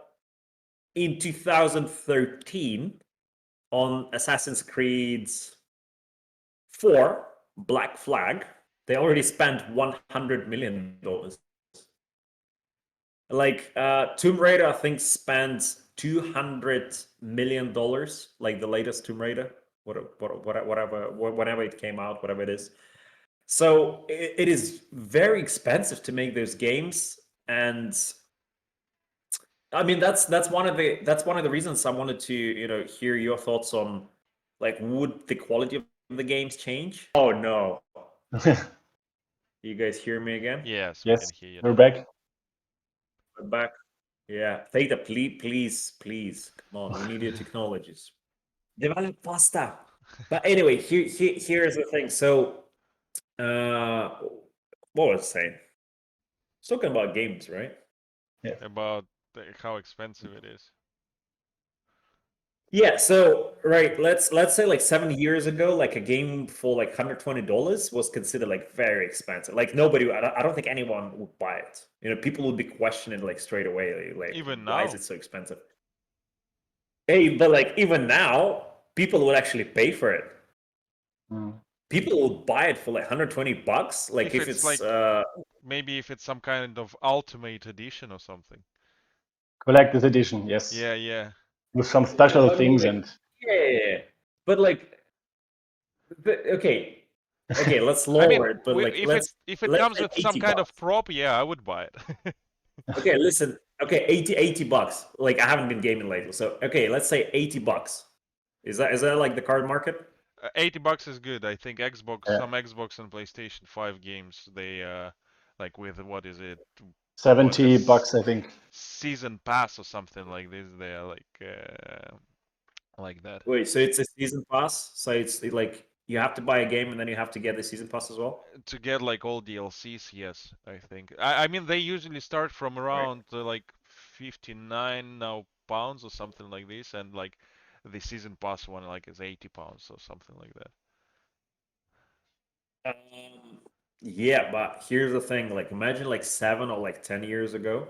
in 2013, on Assassin's Creed 4, Black Flag, they already spent $100 million. Like Tomb Raider, I think spent $200 million, like the latest Tomb Raider, whatever it came out, whatever it is. So it is very expensive to make those games, and I mean that's one of the reasons I wanted to hear your thoughts on like, would the quality of the games change? Oh no, you guys hear me again? Yes, we can Yes, hear you we're now. back. We're back. Yeah, Theta, please, come on, we need your technologies. Develop faster. But anyway, here's the thing. So, what was I saying? It's talking about games, right? about how expensive it is. Yeah, so right, let's say like 7 years ago, like a game for like $120 was considered like very expensive. Like nobody, I don't think anyone would buy it. You know, people would be questioning like straight away, like Even why is now, it so expensive? Hey, but like even now, people would actually pay for it. Mm. People will buy it for like $120. Like if if it's it's like maybe if it's some kind of ultimate edition or something. Collector's edition, yes, Yeah, yeah. with some special I mean, things like, and yeah, but like, okay, let's I mean, lower it. But like, if it let's comes say with some 80 kind of bucks. prop, yeah, I would buy it. Okay, listen. Okay, 80 bucks. Like I haven't been gaming lately, so okay, let's say 80 bucks. Is that like the card market? $80 is good. I think yeah, some Xbox and PlayStation 5 games, they like with what is it? What 70 this bucks, I think. season pass or something like this? They are like that. Wait, so it's a season pass? So it's like you have to buy a game and then you have to get the season pass as well? To get like all DLCs, yes, I think. I mean they usually start from Right. around like 59 now pounds or something like this, and like the season pass one like is 80 pounds or something like that. Um, yeah, but here's the thing. Like, imagine like 7 or like 10 years ago.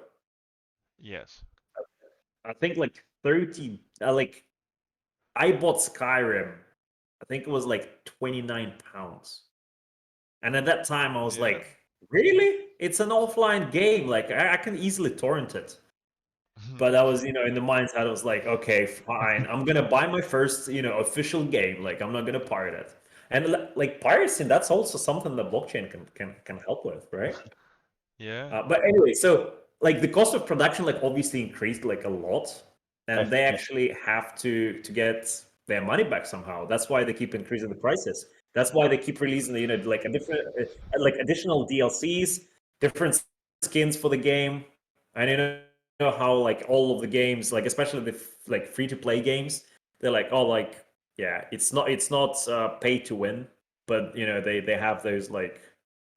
Yes. I think like 30. Like, I bought Skyrim. I think it was like 29 pounds. And at that time, I was Yeah. like, really? It's an offline game. Like, I can easily torrent it. But I was, in the mindset, I was like, okay, fine. I'm gonna buy my first, official game. Like, I'm not gonna pirate it. And like piracy, that's also something that blockchain can help with, right? Yeah. But anyway, so like the cost of production, like obviously increased like a lot, and they Yeah. actually have to get their money back somehow. That's why they keep increasing the prices. That's why they keep releasing, like a different, like additional DLCs, different skins for the game, and how like all of the games, like especially the like free to play games, they're like, oh, like yeah, it's not pay to win, but they have those like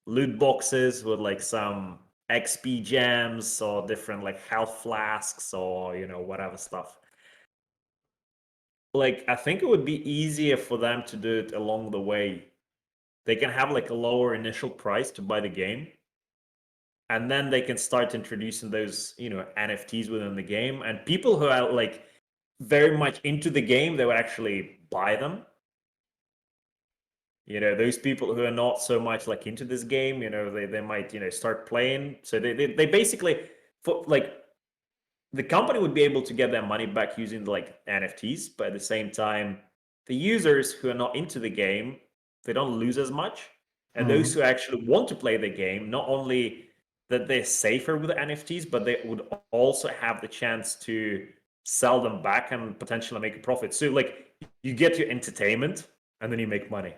loot boxes with like some XP gems or different like health flasks or whatever stuff. Like I think it would be easier for them to do it along the way. They can have like a lower initial price to buy the game, and then they can start introducing those NFTs within the game, and people who are like very much into the game, they would actually buy them. Those people who are not so much like into this game, they might start playing. So they basically, for like, the company would be able to get their money back using like NFTs, but at the same time, the users who are not into the game, they don't lose as much. And those Mhm. who actually want to play the game, not only that they're safer with the NFTs, but they would also have the chance to sell them back and potentially make a profit. So like you get your entertainment and then you make money.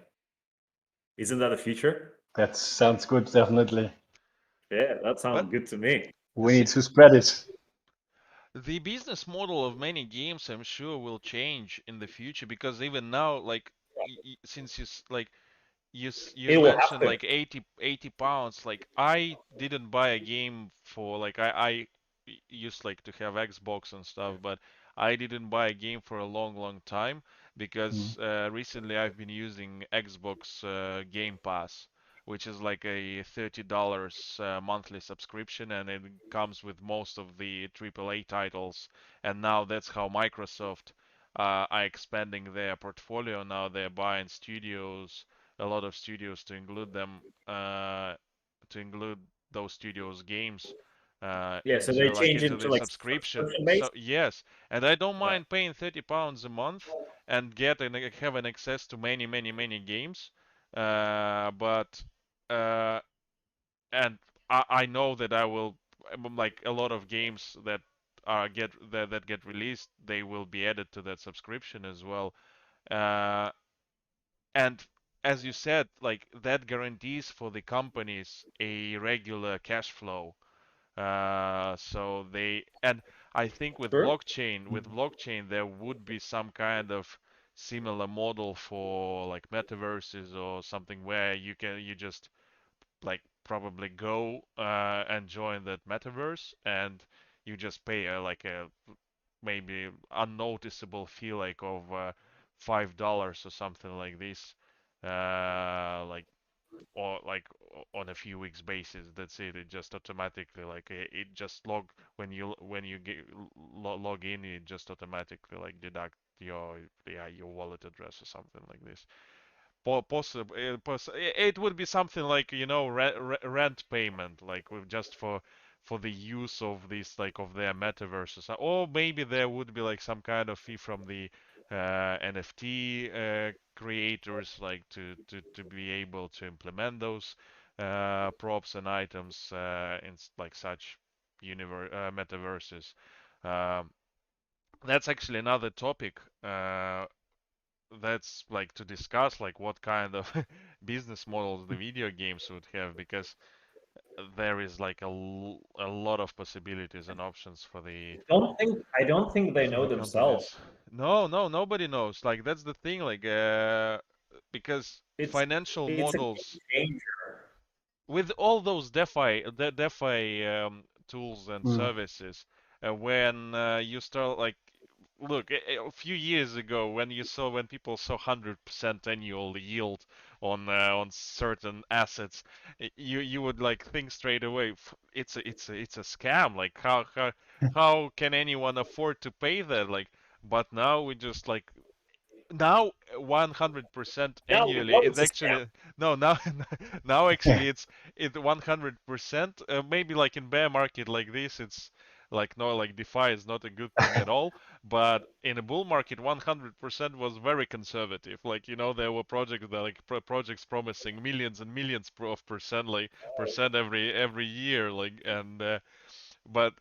Isn't that the future? That sounds good, definitely. Yeah, that But sounds good to me. We need to spread it. the business model of many games, I'm sure, will change in the future because even now, like, since like you It will have mentioned to. like 80 pounds, like I didn't buy a game for like I used like to have Xbox and stuff, but I didn't buy a game for a long time Mm. because recently I've been using Xbox Game Pass, which is like a $30 monthly subscription, and it comes with most of the AAA titles. And now that's how Microsoft are expanding their portfolio. Now they're buying studios, a lot of studios to include them, to include those studios' games Yeah, so they change into into the like subscription. subscription So based. yes, and I don't Yeah. mind paying £30 a month and get and have an access to many games. But uh, and I know that I will like a lot of games that that get released, they will be added to that subscription as well. Uh, and as you said, like that guarantees for the companies a regular cash flow. So they and I think Sure. with blockchain, there would be some kind of similar model for like metaverses or something where you just like probably go and join that metaverse, and you just pay like a maybe unnoticeable fee like of $5 or something like this, like or like on a few weeks basis. That's it. It just automatically like it just when you get log in, it just automatically like deduct your wallet address or something like this. Possible, it would be something like rent payment, like with just for the use of this like of their metaverse or maybe there would be like some kind of fee from the NFT creators, like to be able to implement those props and items in like such metaverses. Um, that's actually another topic. That's like to discuss like what kind of business models the video games would have, because there is like a lot of possibilities and options I don't think they for know the themselves. companies. No, nobody knows. Like that's the thing. Like because It's financial it's a game models changer. with all those DeFi tools and Mm. services, when you start like look a few years ago when when people saw 100% annual yield on certain assets, you would like think straight away, it's a scam. Like how can anyone afford to pay that? Like, but now we just like now 100% Now we annually know it's it's a scam. actually no now now actually it's 100%, maybe like in bear market like this it's like no, like DeFi is not a good thing at all, but in a bull market 100% was very conservative. Like there were projects that like projects promising millions and millions of percent, like percent every year, like and but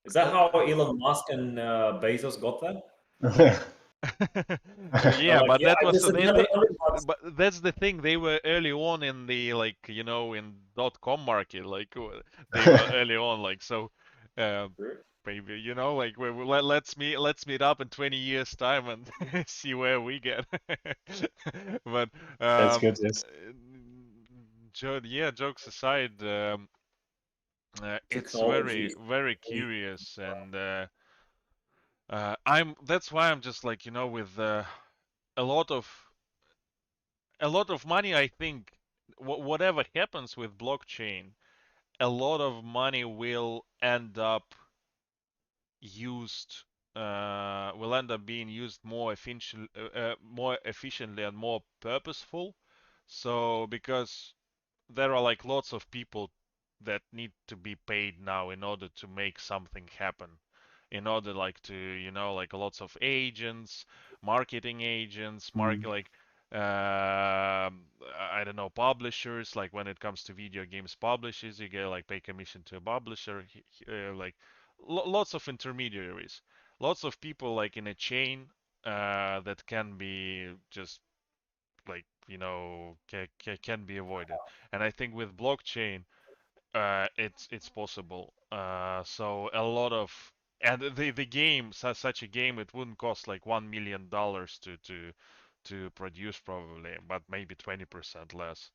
Is that how Elon Musk and Bezos got that? They're Yeah, like, but yeah, that was this is another $100. but that's the thing. They were early on in the like in .com market. Like they were early on. Like so, uh, maybe like let's meet up in 20 years time and see where we get. But That's good. Yes. yeah, jokes aside, it's Technology. very curious and. That's why I'm just like with a lot of money. I think whatever happens with blockchain, a lot of money will end up being used more efficiently and more purposeful. So because there are like lots of people that need to be paid now in order to make something happen, in order like to like lots of agents, marketing agents, Mm. like I don't know, publishers. Like when it comes to video games publishers, you get like pay commission to a publisher, like lots of intermediaries, lots of people like in a chain that can be just like can be avoided. And I think with blockchain it's possible. So a lot of and the game, such a game, it wouldn't cost like $1 million to produce probably, but maybe 20% less,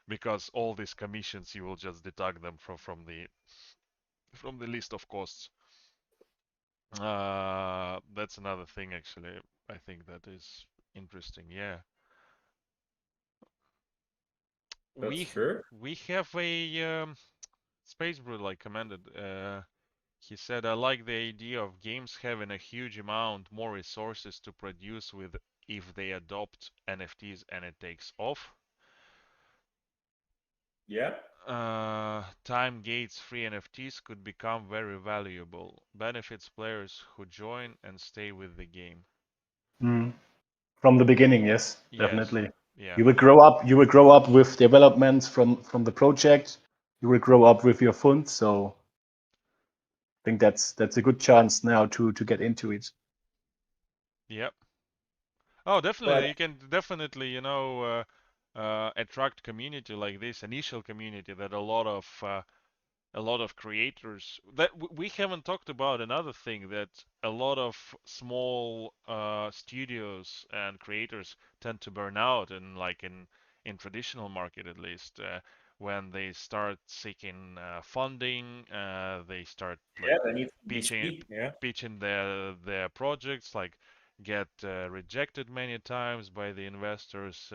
because all these commissions you will just deduct them from the list of costs. That's another thing actually. I think that is interesting. Yeah. That's We true. we have a Space Brew like commented. He said, I like the idea of games having a huge amount more resources to produce with if they adopt NFTs and it takes off. Yeah. Time gates free NFTs could become very valuable. Benefits players who join and stay with the game. Mm. From the beginning, yes, Yes. definitely. Yeah. You will grow up. You will grow up with developments from the project. You will grow up with your funds. So I think that's a good chance now to get into it. Yep. Oh, definitely. But You can definitely, attract community like this, initial community that a lot of creators that we haven't talked about. Another thing that a lot of small studios and creators tend to burn out in like in traditional market at least, when they start seeking funding, they start Yeah, like they need pitching VC. Yeah. pitching their projects, like get rejected many times by the investors.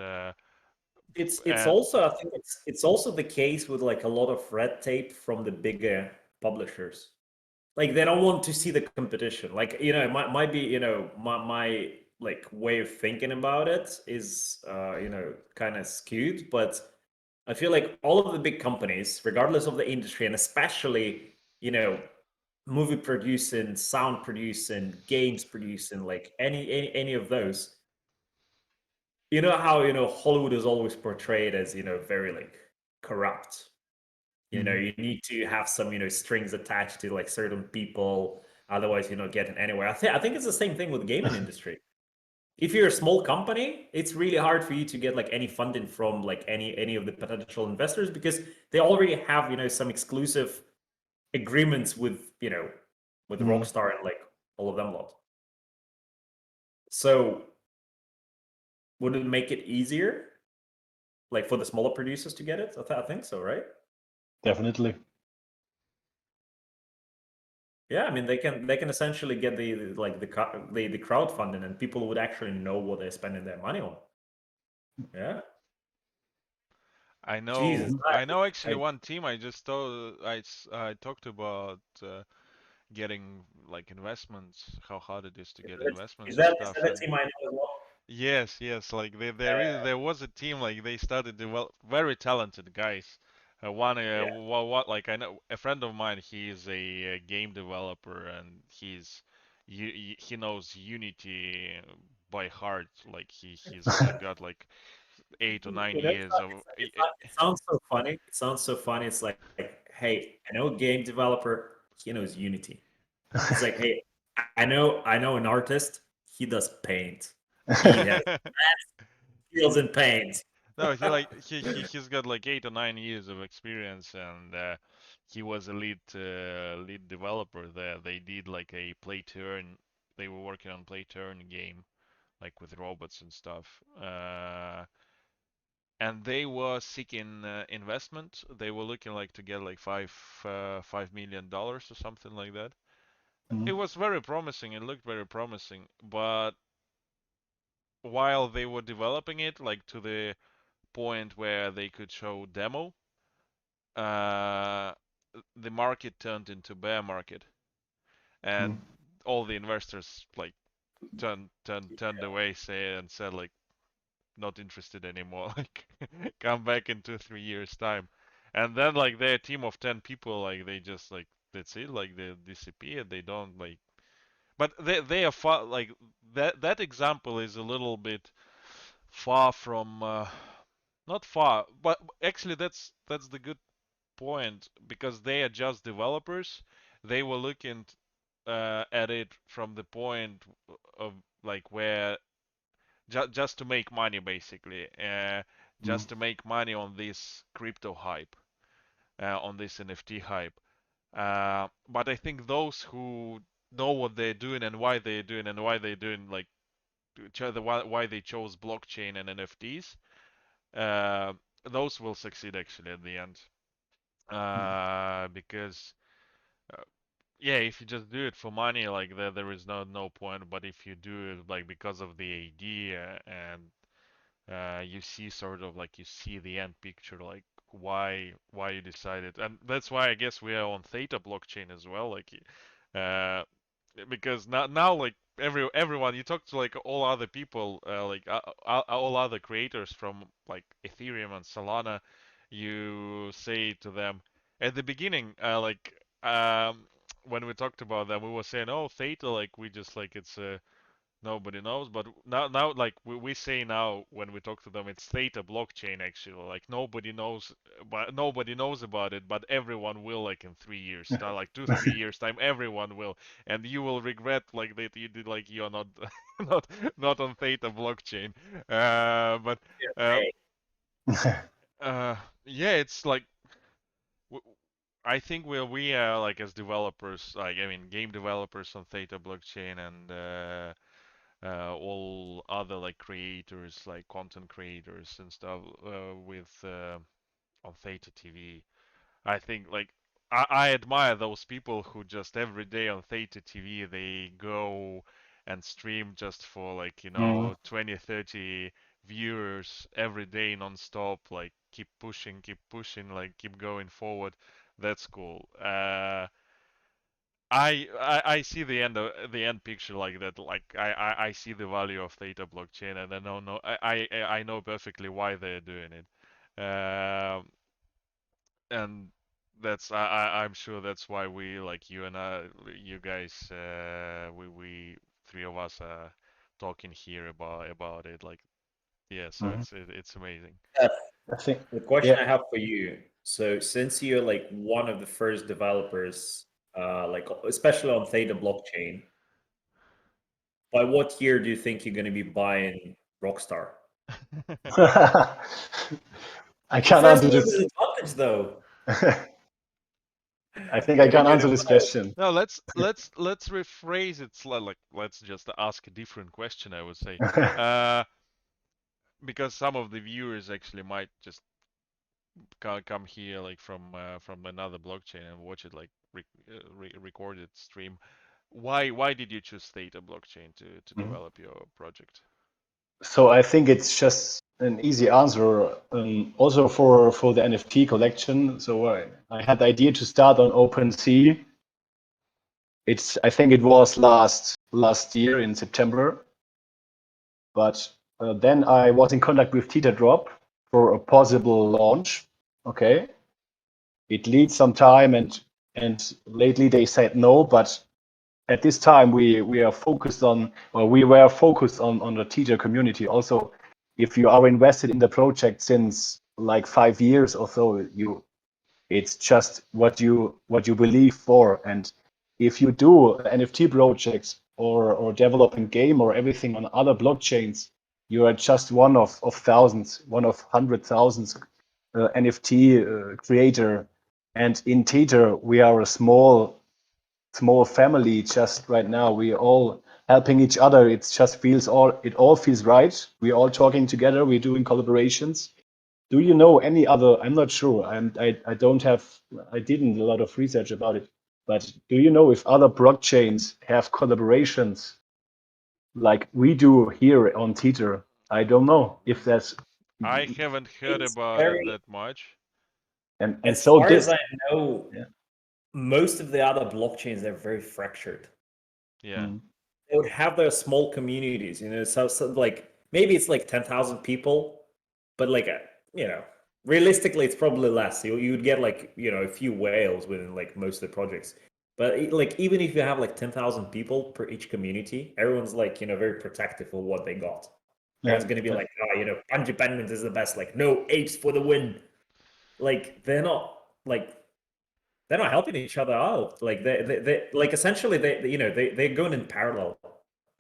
It's And also, I think it's also the case with like a lot of red tape from the bigger publishers. Like they don't want to see the competition. Like, it might be, my like way of thinking about it is kind of skewed, but I feel like all of the big companies, regardless of the industry, and especially, movie producing, sound producing, games producing, like any of those, you know how, Hollywood is always portrayed as, very like corrupt. You need to have some, strings attached to like certain people, otherwise you're not getting anywhere. I think it's the same thing with the gaming industry. If you're a small company, it's really hard for you to get like any funding from like any of the potential investors, because they already have, some exclusive agreements with, with Rockstar and like all of them lot. So would it make it easier, like for the smaller producers to get it? I think so, right? Definitely. Yeah, I mean they can essentially get the crowdfunding, and people would actually know what they're spending their money on. Yeah. I Jesus. know actually I- one team I just told I talked about getting like investments, how hard it is to Is get that is investments and that is stuff. that a And team I know as well? yes, like there was a team like they started develop very talented guys. One Yeah. what like I know a friend of mine, he's a game developer and he knows Unity by heart. Like he's got like 8 or 9 years of It sounds so funny. It sounds so funny. It's like, hey, I know a game developer. He knows Unity. It's like, hey, I know an artist. He does paint. He has skills in paint. No, he's got like 8 or 9 years of experience, and he was a lead developer there. They did like a PlaytoEarn. They were working on PlaytoEarn game, like with robots and stuff. And they were seeking investment. They were looking like to get like $5 million or something like that. It was very promising. It looked very promising, but while they were developing it, like to the point where they could show demo, uh, the market turned into bear market, and all the investors like turned away, and said like not interested anymore. Like come back in 2 3 years time, and then like their team of 10 people, like they just like that's it, like they disappear. They don't like, but they are far like that example is a little bit far from not far, but actually that's the good point, because they are just developers. They were looking at it from the point of like where just to make money basically, just to make money on this crypto hype, on this NFT hype. But I think those who know what they're doing and why they're doing and why they're doing like why they chose blockchain and NFTs, uh, those will succeed actually at the end. Because yeah, if you just do it for money, like there is no point. But if you do it like because of the idea, and you see sort of like you see the end picture, like why you decided, and that's why I guess we are on Theta blockchain as well, like uh, because now like everyone you talk to like all other people, like all other creators from like Ethereum and Solana, you say to them at the beginning, like when we talked about them, we were saying, oh, Theta, like we just like it's nobody knows, but now like we say now when we talk to them, it's Theta blockchain actually. Like nobody knows, but nobody knows about it, but everyone will like in 3 years time, like 2 3 years time, everyone will, and you will regret like that you did like you're not not on Theta blockchain. But uh, yeah, it's like w- I think we are like as developers, like I mean game developers on Theta blockchain, and all other like creators, like content creators and stuff, with on Theta TV. I think like I admire those people who just every day on Theta TV they go and stream just for like, you know, 20, 30 viewers every day non-stop, like keep pushing, like keep going forward. That's cool. I see the end picture like that. Like I see the value of Theta blockchain, and I know perfectly why they're doing it. And I'm sure that's why we like you and you guys we three of us are talking here about it. Like yeah, so it's amazing. I think, The question yeah. I have for you, so since you're like one of the first developers, like especially on Theta blockchain, by what year do you think you're going to be buying Rockstar? I The can't first answer mover this. advantage, though. I think I We're can't gonna answer this buy. question. No, let's rephrase it. Like let's just ask a different question. I would say, uh, because some of the viewers actually might just come here like from another blockchain and watch it like recorded stream. Why did you choose Theta blockchain to develop your project? So I think it's just an easy answer. Also for the NFT collection. So I had the idea to start on OpenSea. I think it was last year in September. But then I was in contact with ThetaDrop for a possible launch. Okay, it leads some time, and lately they said no. But at this time we are focused on, or we were focused on the Theta community. Also, if you are invested in the project since like 5 years or so, it's just what you believe for. And if you do NFT projects or developing game or everything on other blockchains, you are just one of thousands, one of 100,000 NFT creator. And in Tether, we are a small family. Just right now, we are all helping each other. It all feels right. We're all talking together. We're doing collaborations. Do you know any other? I'm not sure. I don't have. I didn't a lot of research about it. But do you know if other blockchains have collaborations like we do here on Tether? I don't know if that's I haven't heard It's about it very, that much. and as so far as this. I know, Yeah. most of the other blockchains are very fractured. Yeah. They would have their small communities, so like maybe it's like 10,000 people, but like realistically it's probably less. You would get like a few whales within like most of the projects. But like even if you have like 10,000 people per each community, everyone's like very protective of what they got. Yeah. Everyone's gonna be like, Bungee Penguins is the best, like no apes for the win. Like they're not helping each other out. Like they like essentially they're going in parallel.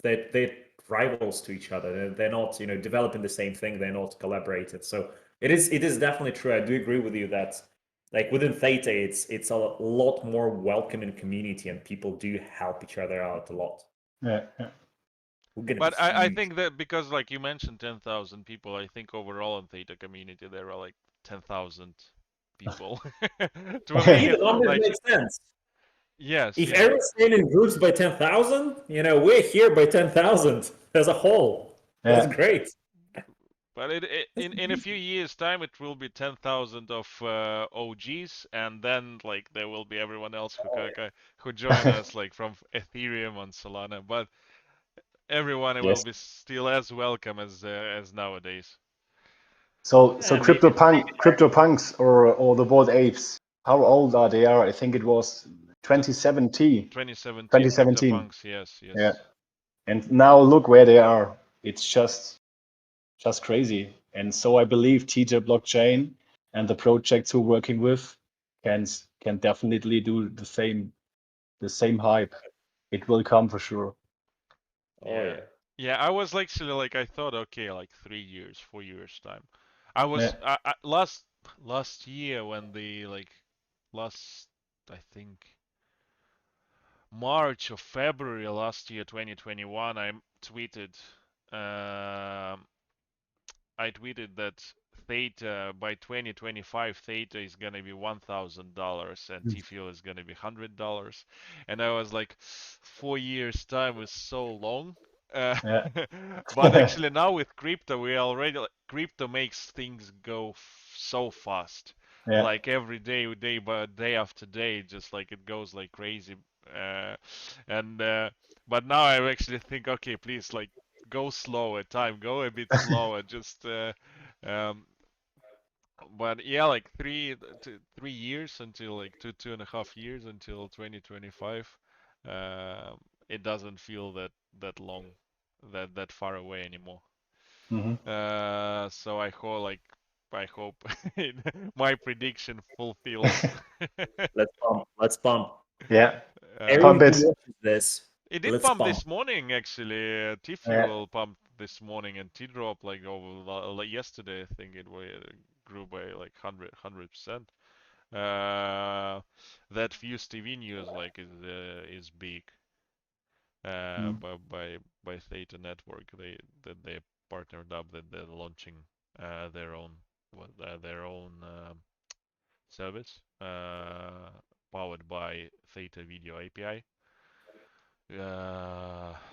They're rivals to each other. They're not developing the same thing. They're not collaborated. So it is definitely true. I do agree with you that like within Theta, it's a lot more welcoming community and people do help each other out a lot. Yeah. We're gonna be But I huge. think that because like you mentioned 10,000 people, I think overall in Theta community there are like 10,000 people. To See, make the it numbers like make sense. yes, If yeah. everyone's staying in groups by 10,000, we're here by 10,000 as a whole. That's Yeah. great. But That's in a few amazing. years time it will be 10,000 of OGs, and then like there will be everyone else who who join us like from Ethereum and Solana. But everyone will Yes. be still as welcome as nowadays. So Yeah, maybe CryptoPunks or the Bored Apes, how old are they? I think it was 2017. 2017 2017. CryptoPunks, yes, Yeah. yes. And now look where they are. It's just crazy. And so I believe Tether blockchain and the projects we're working with can can definitely do the same hype. It will come for sure. Oh Yeah. yeah. Yeah, I was actually like I thought okay, like 3 years, 4 years time. I Yeah. was last year when the like last I think March or February last year 2021 tweeted um I tweeted that Theta by 2025, Theta is gonna be $1,000 and T-Fuel is gonna be $100. And I was like, 4 years time is so long. Yeah. But actually now with crypto, we already crypto makes things go so fast. Yeah. Like every day, day by day after day, just like it goes like crazy. And but now I actually think, okay, please, like go slower, time, go a bit slower, just um, but yeah, like 3 years until like 2.5 years until 2025. Um, it doesn't feel that long, that far away anymore. Hmm. So I hope my prediction fulfills. Let's pump. Let's pump. Yeah. Everyone Pump Uh, who it. watches this, it did let's pump pump. this morning actually. Yeah. T-Fuel pumped this morning and T-Drop like over like yesterday. I think it grew by like 100%. That Fuse TV news like is big. Mm. By Theta Network, they partnered up that they're launching their own their own service powered by Theta Video API.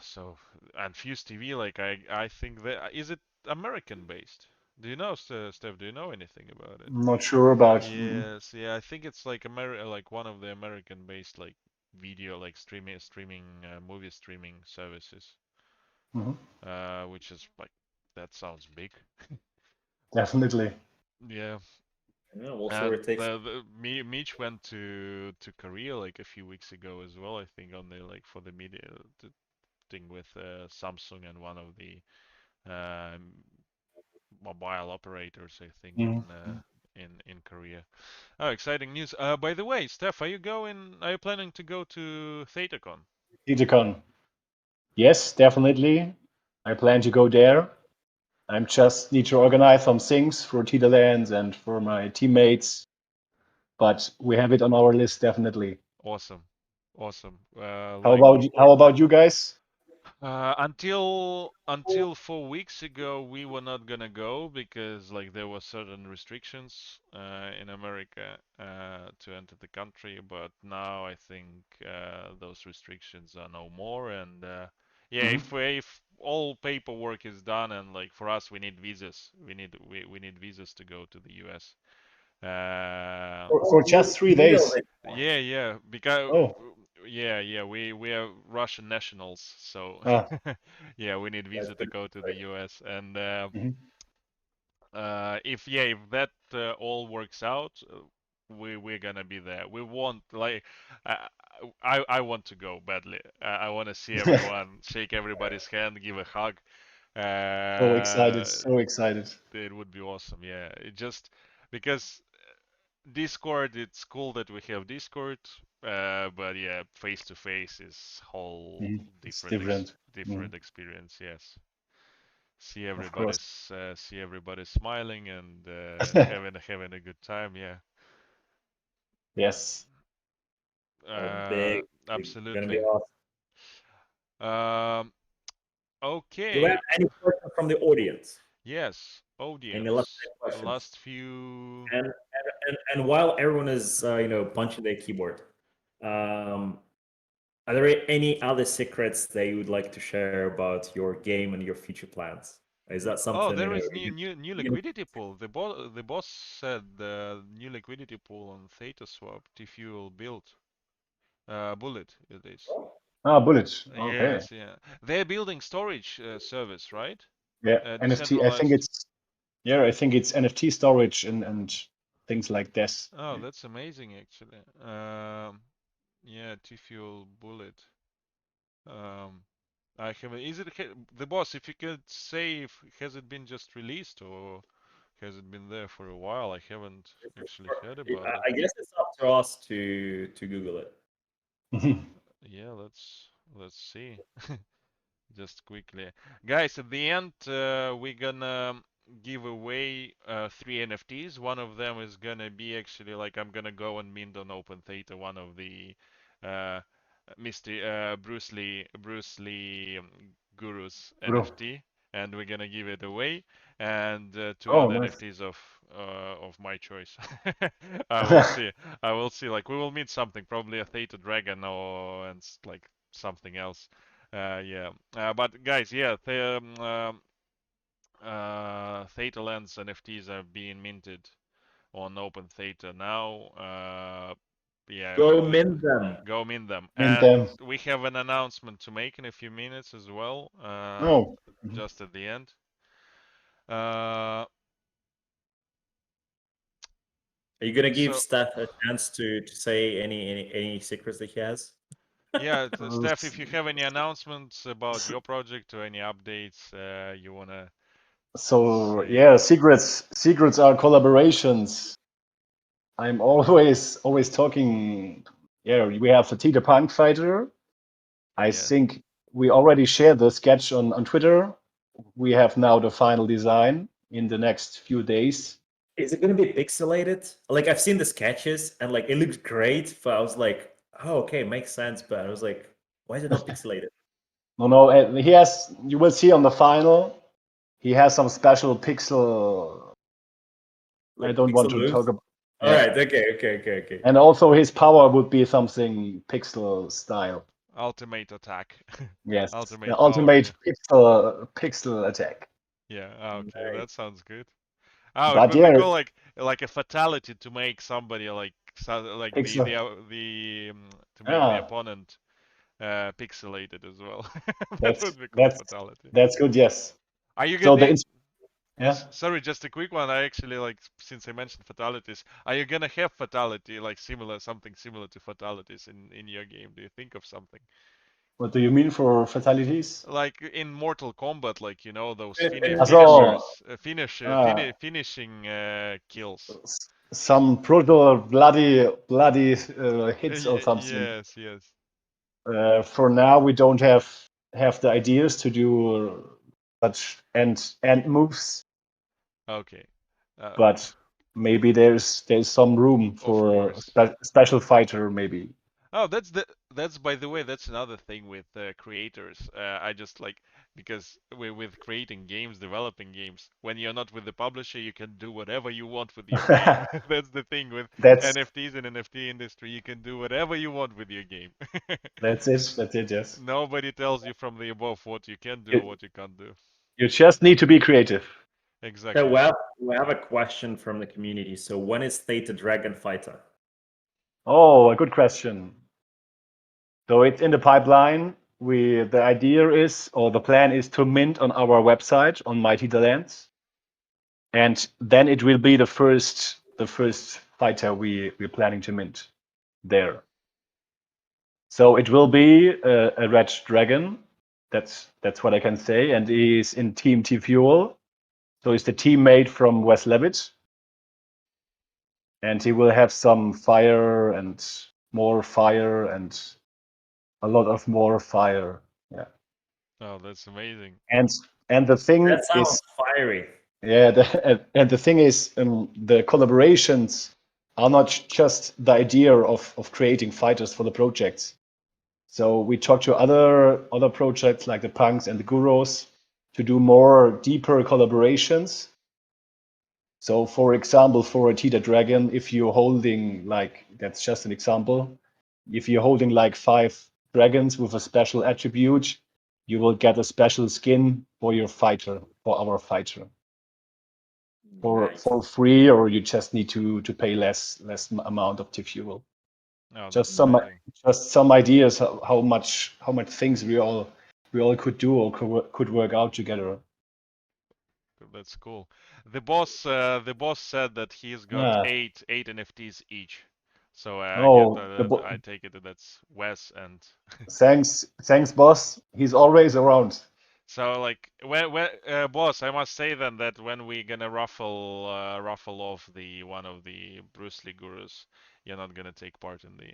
So and Fuse TV, like I think that is it American based. Do you know, Steph? Do you know anything about it? Not sure about. Yes, yeah, I think it's like like one of the American-based like video, like streaming, movie streaming services. Mhm. Which is like that sounds big. Definitely. Yeah, Yeah, we'll see where and it takes. Mitch went to Korea like a few weeks ago as well. I think on the like for the media thing with Samsung and one of the um, mobile operators. I think Mhm. in Korea. Oh, exciting news. By the way, Steph, are you going? Are you planning to go to ThetaCon? EasyCon. Yes, definitely. I plan to go there. I just need to organize some things for ThetaLands and for my teammates, but we have it on our list definitely. Awesome, awesome. How about you guys? Until 4 weeks ago, we were not gonna go because like there were certain restrictions in America to enter the country, but now I think those restrictions are no more, and yeah, Mhm. if all paperwork is done and like for us, we need visas. We need visas to go to the US. For just 3 days. Yeah, yeah, because Oh, yeah, we are Russian nationals, so ah, yeah, we need visa to go to the US, and mhm. if that all works out, we're gonna be there. We want like I I want to go badly. I want to see everyone, shake everybody's hand, give a hug. So excited, Uh, so excited. it would be awesome. Yeah, it just because Discord, it's cool that we have Discord, but yeah, face to face is whole Mhm. It's different. Mhm. different experience. Yes, Of course. see everybody smiling and having a good time. Yeah, Yes. Big, big, gonna be absolutely. awesome. Um, Do we have okay. any questions from the audience? Yes, Any last audience. minute questions? Last few. And while everyone is punching their keyboard, um, are there any other secrets that you would like to share about your game and your future plans? Is that Oh, something there you is can, new you can liquidity pool. The boss said the new liquidity pool on Theta Swap if you will build Bullet it is. Ah, Bullet. Okay. Yes, yeah. They're building storage service, right? Yeah, NFT. I think Decentralized. it's yeah, I think it's NFT storage and things like this. Oh, that's amazing actually. Yeah, T-Fuel Bullet. Um, I haven't. The boss? If you could say, if has it been just released or has it been there for a while? I haven't actually heard about it. I guess it's up to us to Google it. Mhm. Yeah, let's see. Just quickly, guys. At the end, we're gonna give away 3 NFTs. One of them is gonna be actually like I'm gonna go and mint on Open Theta one of the uh, Mr. Bruce Lee Guru's Bro. NFT, and we're gonna give it away. and two Oh, other nice. NFTs of my choice. I will see. I will see. Like we will meet something, probably a Theta Dragon or like something else. Yeah. But guys, yeah, ThetaLands NFTs are being minted on Open Theta now. Yeah, Go mint them. go mint them. Mint And them. we have an announcement to make in a few minutes as well. Oh. Just at the end. Uh, Are you gonna give so Steff a chance to say any secrets that he has? yeah, Steph, if you have any announcements about your project or any updates you wanna So say. yeah, secrets are collaborations. I'm always talking. Yeah, we have a Theta Punk fighter. I Yes. think we already shared the sketch on Twitter. We have now the final design in the next few days. Is it gonna be pixelated? Like I've seen the sketches and like it looks great, but I was like, oh okay, makes sense. But I was like, why is it not pixelated? No, he has. You will see on the final. He has some special pixel. I Like don't want pixel to moves? talk about. All Yeah. right, okay. And also his power would be something pixel style. Ultimate attack. Yes, the Ultimate power, ultimate yeah. pixel attack. Yeah, okay, Nice. that sounds good. Oh, it But would be yeah, cool, like a fatality to make somebody like pixel. to make the Yeah, opponent pixelated as well. That that's would be cool that's fatality. that's good. Yes. Are you So gonna? yeah. Sorry, just a quick one. I actually like since I mentioned fatalities. Are you gonna have fatality like something similar to fatalities in your game? Do you think of something? What do you mean for fatalities? Like in Mortal Kombat, like those Also, finishing kills. some brutal bloody hits or something. Yes. For now, we don't have the ideas to do such end moves, Okay. Uh, but maybe there's some room of for a course. special fighter, maybe. Oh, that's by the way, that's another thing with creators. I just like because with creating games, developing games, when you're not with the publisher, you can do whatever you want with your game. That's the thing with That's NFTs and NFT industry. You can do whatever you want with your game. that's it. That's it. Yes. Nobody tells you from the above what you can do or You, what you can't do. you just need to be creative. So Exactly. we have a question from the community. So when is Theta Dragon Fighter? Oh, a good question. So it's in the pipeline. The idea is, or the plan is to mint on our website on ThetaLands, and then it will be the first fighter we're planning to mint there. So it will be a red dragon. That's what I can say, and he's in Team T Fuel. So he's the teammate from Wes Levitt, and he will have some fire and more fire and a lot of more fire. Yeah. Oh, that's amazing. And the thing That sounds is, fiery. yeah, and the thing is, the collaborations are not just the idea of creating fighters for the projects. So we talk to other projects like the Punks and the Gurus to do more deeper collaborations. So, for example, for a Theta Dragon, if you're holding like that's just an example, if you're holding like 5 dragons with a special attribute, you will get a special skin for your fighter, for our fighter, Nice. for free, or you just need to pay less amount of fuel. Oh, Just that's amazing. some ideas how much things we all could do or could work out together. That's cool. The boss said that he's got Yeah. eight NFTs each. So Oh, I take it that that's Wes and thanks, boss. He's always around. so like when boss, I must say then that when we gonna ruffle off the one of the Bruce Lee gurus, you're not gonna take part in the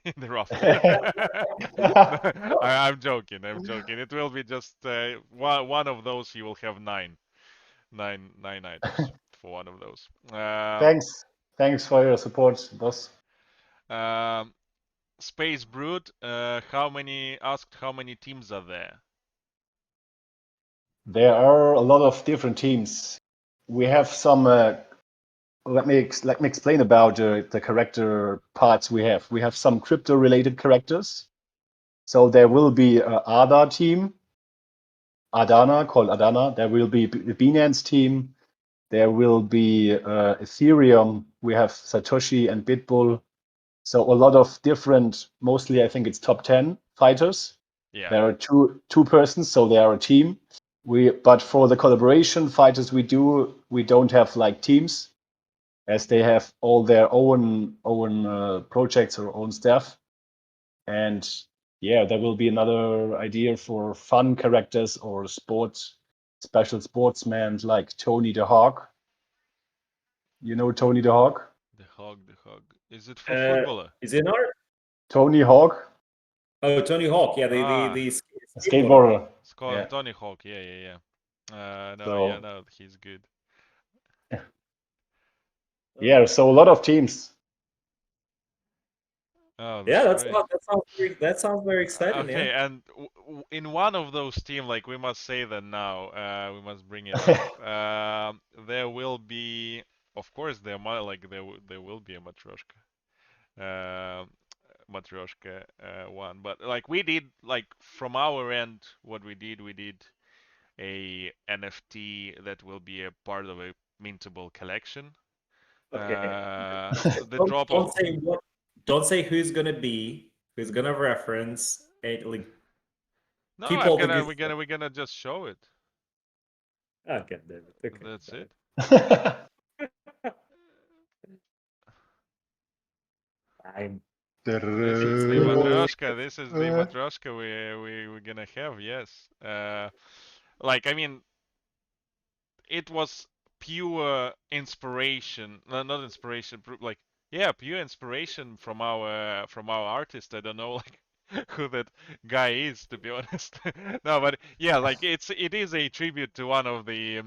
in the raffle. I'm joking. I'm joking. It will be just one of those. You will have nine items for one of those. Thanks for your support, boss. Um, Space Brood, how many teams are there? There are a lot of different teams. We have some. Let me explain about the character parts we have. We have some crypto-related characters. So there will be a ADA team, Adana called Adana. There will be the Binance team. There will be Ethereum. We have Satoshi and Bitbull. So a lot of different. Mostly, I think it's top 10 fighters. Yeah. There are two persons, so they are a team. But for the collaboration fighters we don't have like teams, as they have all their own projects or own stuff. And yeah, there will be another idea for fun characters or special sportsmen like Tony the Hawk. You know Tony the Hawk? The hog. Is it for footballer? Is it not? Tony Hawk, Oh, Tony Hawk. Yeah, the skateboarder. It's called Yeah. Tony Hawk. Yeah. No, So- yeah, no, he's good. Yeah, so a lot of teams. Oh, Yeah, that's that great. sounds very exciting. Okay, Yeah. and in one of those teams, like we must say that now, we must bring it up. There will be, of course, there will be a Matryoshka one, but like we did, like from our end, what we did a NFT that will be a part of a mintable collection. Okay. The drop of Don't say who's gonna be, who's gonna reference. Like, no, keep all the we're gonna just show it. okay, David. Okay. That's it. This is the Matryoshka. This is the Matryoshka we're gonna have. Yes. Like I mean, it was pure inspiration. No, not inspiration. Like pure inspiration from our artist. I don't know like who that guy is, to be honest. No, but yeah, like it is a tribute to one of the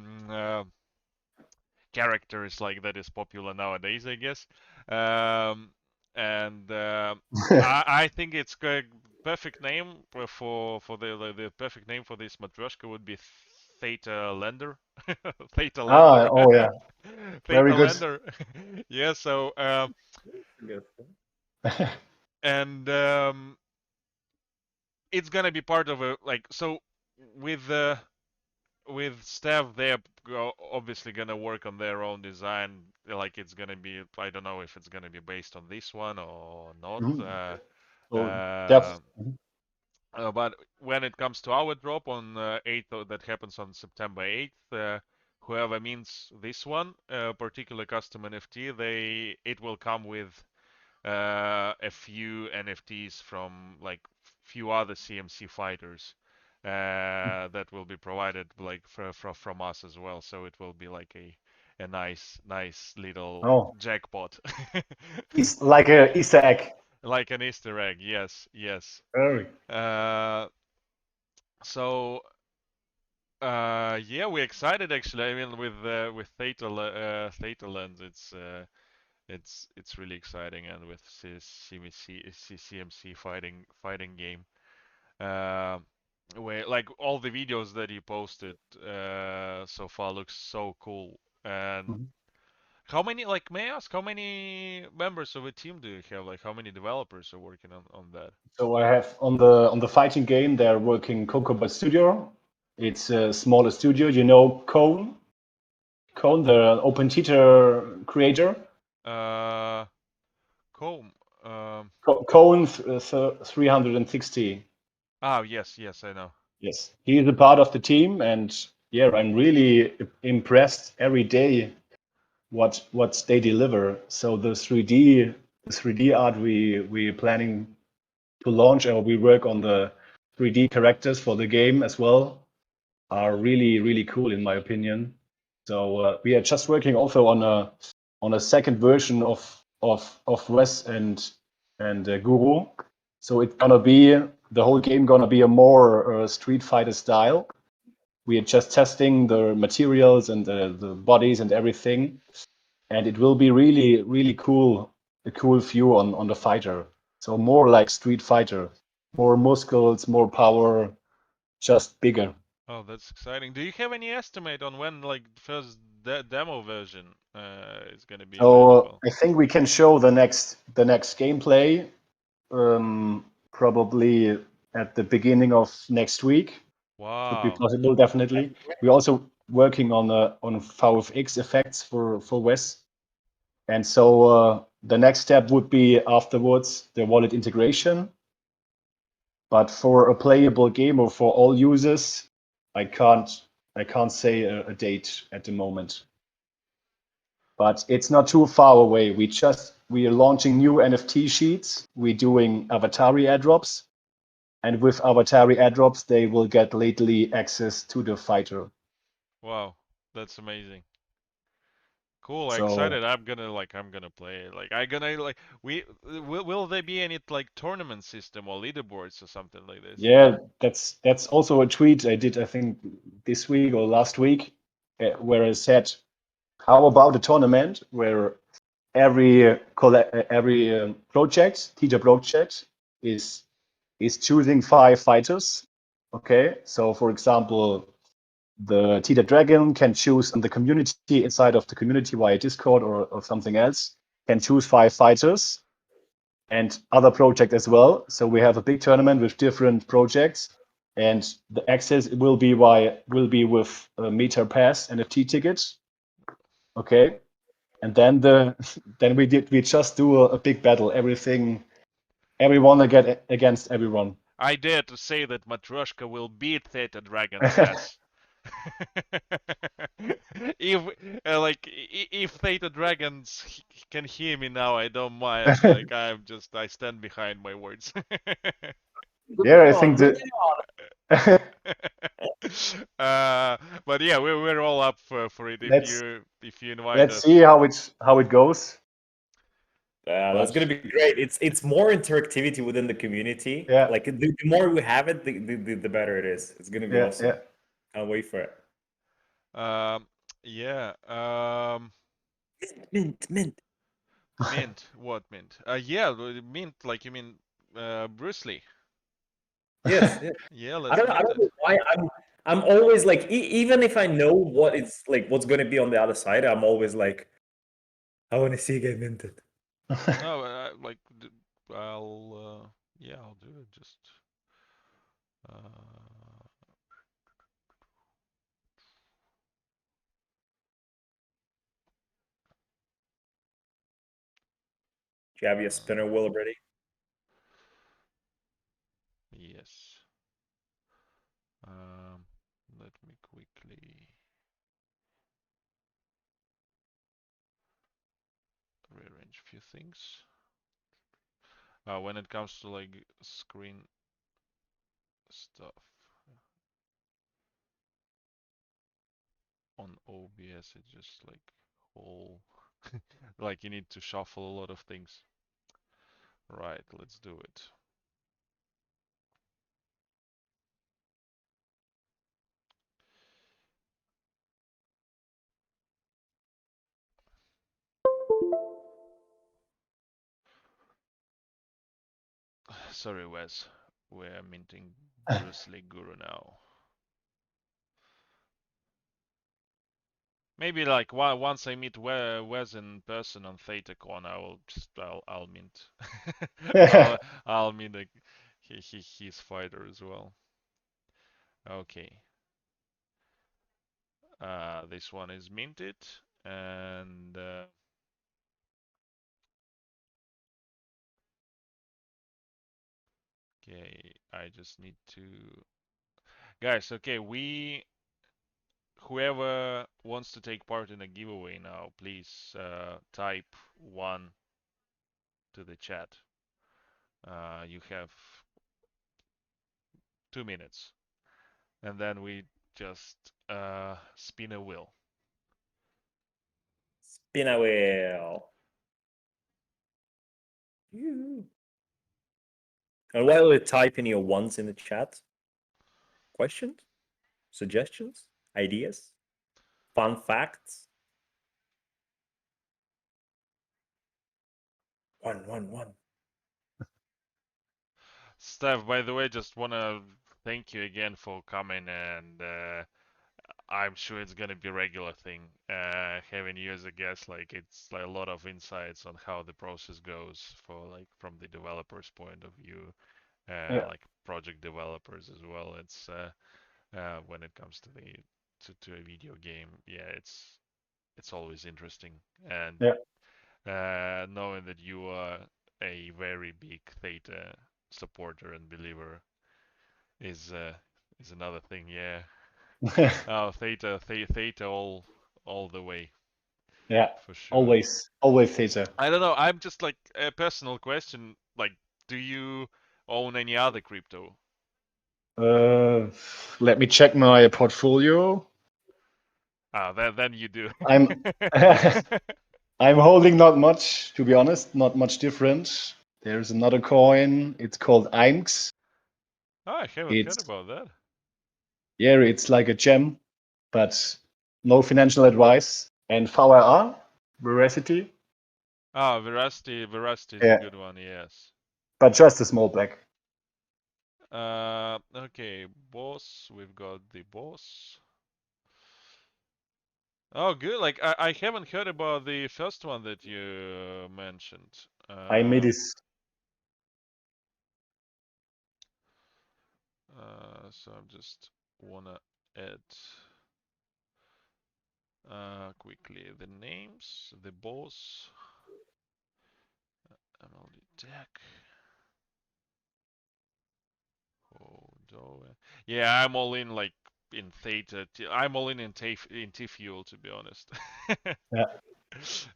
characters like that is popular nowadays, I guess. And I think it's perfect name for the perfect name for this Matryoshka would be ThetaLander. ThetaLander. Oh yeah. Very good. ThetaLander. Yeah, so and it's gonna be part of a like so with Steff, they're obviously gonna work on their own design. Like it's gonna be, I don't know if it's gonna be based on this one or not. But when it comes to our drop on 8th, that happens on September 8th. Whoever means this one, particular custom NFT, it will come with a few NFTs from like few other CMC fighters. That will be provided like from us as well. So it will be like a nice little jackpot. It's like a Easter egg. Like an Easter egg, yes. Very. So yeah, we're excited actually. I mean, with ThetaLands, it's really exciting, and with CMC fighting game. Where like all the videos that you posted so far looks so cool. And how many, like, may I ask, how many members of a team do you have? Like, how many developers are working on that? So I have on the fighting game, they're working Cocoa Studio. It's a smaller studio. You know Cone, the open theater creator. Comb. Cone 360. Oh yes, I know. Yes, he is a part of the team, and yeah, I'm really impressed every day what they deliver. So the 3D art we planning to launch, or we work on the 3D characters for the game as well, are really cool in my opinion. So we are just working also on a second version of Wes and Guru. So it's gonna be the whole game gonna be a more Street Fighter style. We are just testing the materials and the bodies and everything, and it will be really cool. A cool view on the fighter. So more like Street Fighter, more muscles, more power, just bigger. Oh, that's exciting. Do you have any estimate on when like the first demo version is gonna be So available? I think we can show the next gameplay probably at the beginning of next week. Could be Wow. possible, definitely. We're also working on VFX effects for Wes, and so the next step would be afterwards the wallet integration. But for a playable game or for all users, I can't say a date at the moment. But it's not too far away. We are launching new NFT sheets. We're doing Avatari airdrops, and with Avatari airdrops, they will get lately access to the fighter. Wow, that's amazing. Cool, I'm So excited. I'm gonna play it. Like I gonna like we will there be any like tournament system or leaderboards or something like this? yeah, that's also a tweet I did, I think, this week or last week, where I said, how about a tournament where every project, Theta project, is choosing 5 fighters. Okay, so for example, the Theta Dragon can choose on the community, inside of the community via Discord or something else, can choose 5 fighters, and other project as well. So we have a big tournament with different projects, and the access will be with a Meta Pass NFT tickets. Okay, and then we just do a big battle. Everyone against everyone. I dare to say that Matryoshka will beat Theta Dragon's ass. If if Theta Dragons can hear me now, I don't mind. Like I stand behind my words. Yeah, I think that. But yeah, we're all up for it let's if you invite let's us. see how it goes. That's gonna be great. It's more interactivity within the community. Yeah. Like the more we have it, the better it is. It's gonna be awesome. Yeah. Can't wait for it. Yeah. Mint. Mint. What mint? Yeah, mint. Like you mean, Bruce Lee? Yes. Yeah, I let's don't mint it. know why I'm always like even if I know what it's like what's gonna be on the other side, I'm always like I want to see it get minted. No, yeah, I'll do it. Just Do you have your spinner wheel ready? yes. Let me quickly rearrange a few things. When it comes to like screen stuff on OBS, it's just like whole like you need to shuffle a lot of things. Right, let's do it. Sorry, Wes. We're minting Bruce Lee Guru now. Maybe like once I meet Wes in person on ThetaCon, I'll mint. I'll mint his fighter as well. Okay. This one is minted, and okay, I just need to, guys. Okay, whoever wants to take part in a giveaway now, please type 1 to the chat. You have 2 minutes, and then we just spin a wheel. Spin a wheel. And while you type in your ones in the chat, questions, suggestions, ideas, fun facts. One. Steff, by the way, just wanna thank you again for coming, and I'm sure it's gonna be a regular thing. Having you as a guest, like it's like a lot of insights on how the process goes for like from the developer's point of view, Yeah. like project developers as well. It's when it comes to the to a video game, yeah, it's always interesting, and Yeah. knowing that you are a very big Theta supporter and believer is another thing. Yeah. Oh, Theta all the way Yeah. for sure. Always Theta. I don't know. I'm just like a personal question. Like, do you own any other crypto? Uh, Let me check my portfolio. Ah, then you do. I'm I'm holding not much, to be honest, not much different. There's another coin. It's called IMX. Oh, I haven't heard It's about that. Yeah, it's like a gem, but no financial advice. And VRR, Veracity. Ah, Veracity is a Yeah, good one. Yes. but just a small black. Okay, boss. We've got the boss. Oh, good. Like I haven't heard about the first one that you mentioned. I made this. So I'm just wanna add quickly the names, the boss, MLD Tech. Yeah, I'm all in like in Theta. I'm all in T-Fuel to be honest.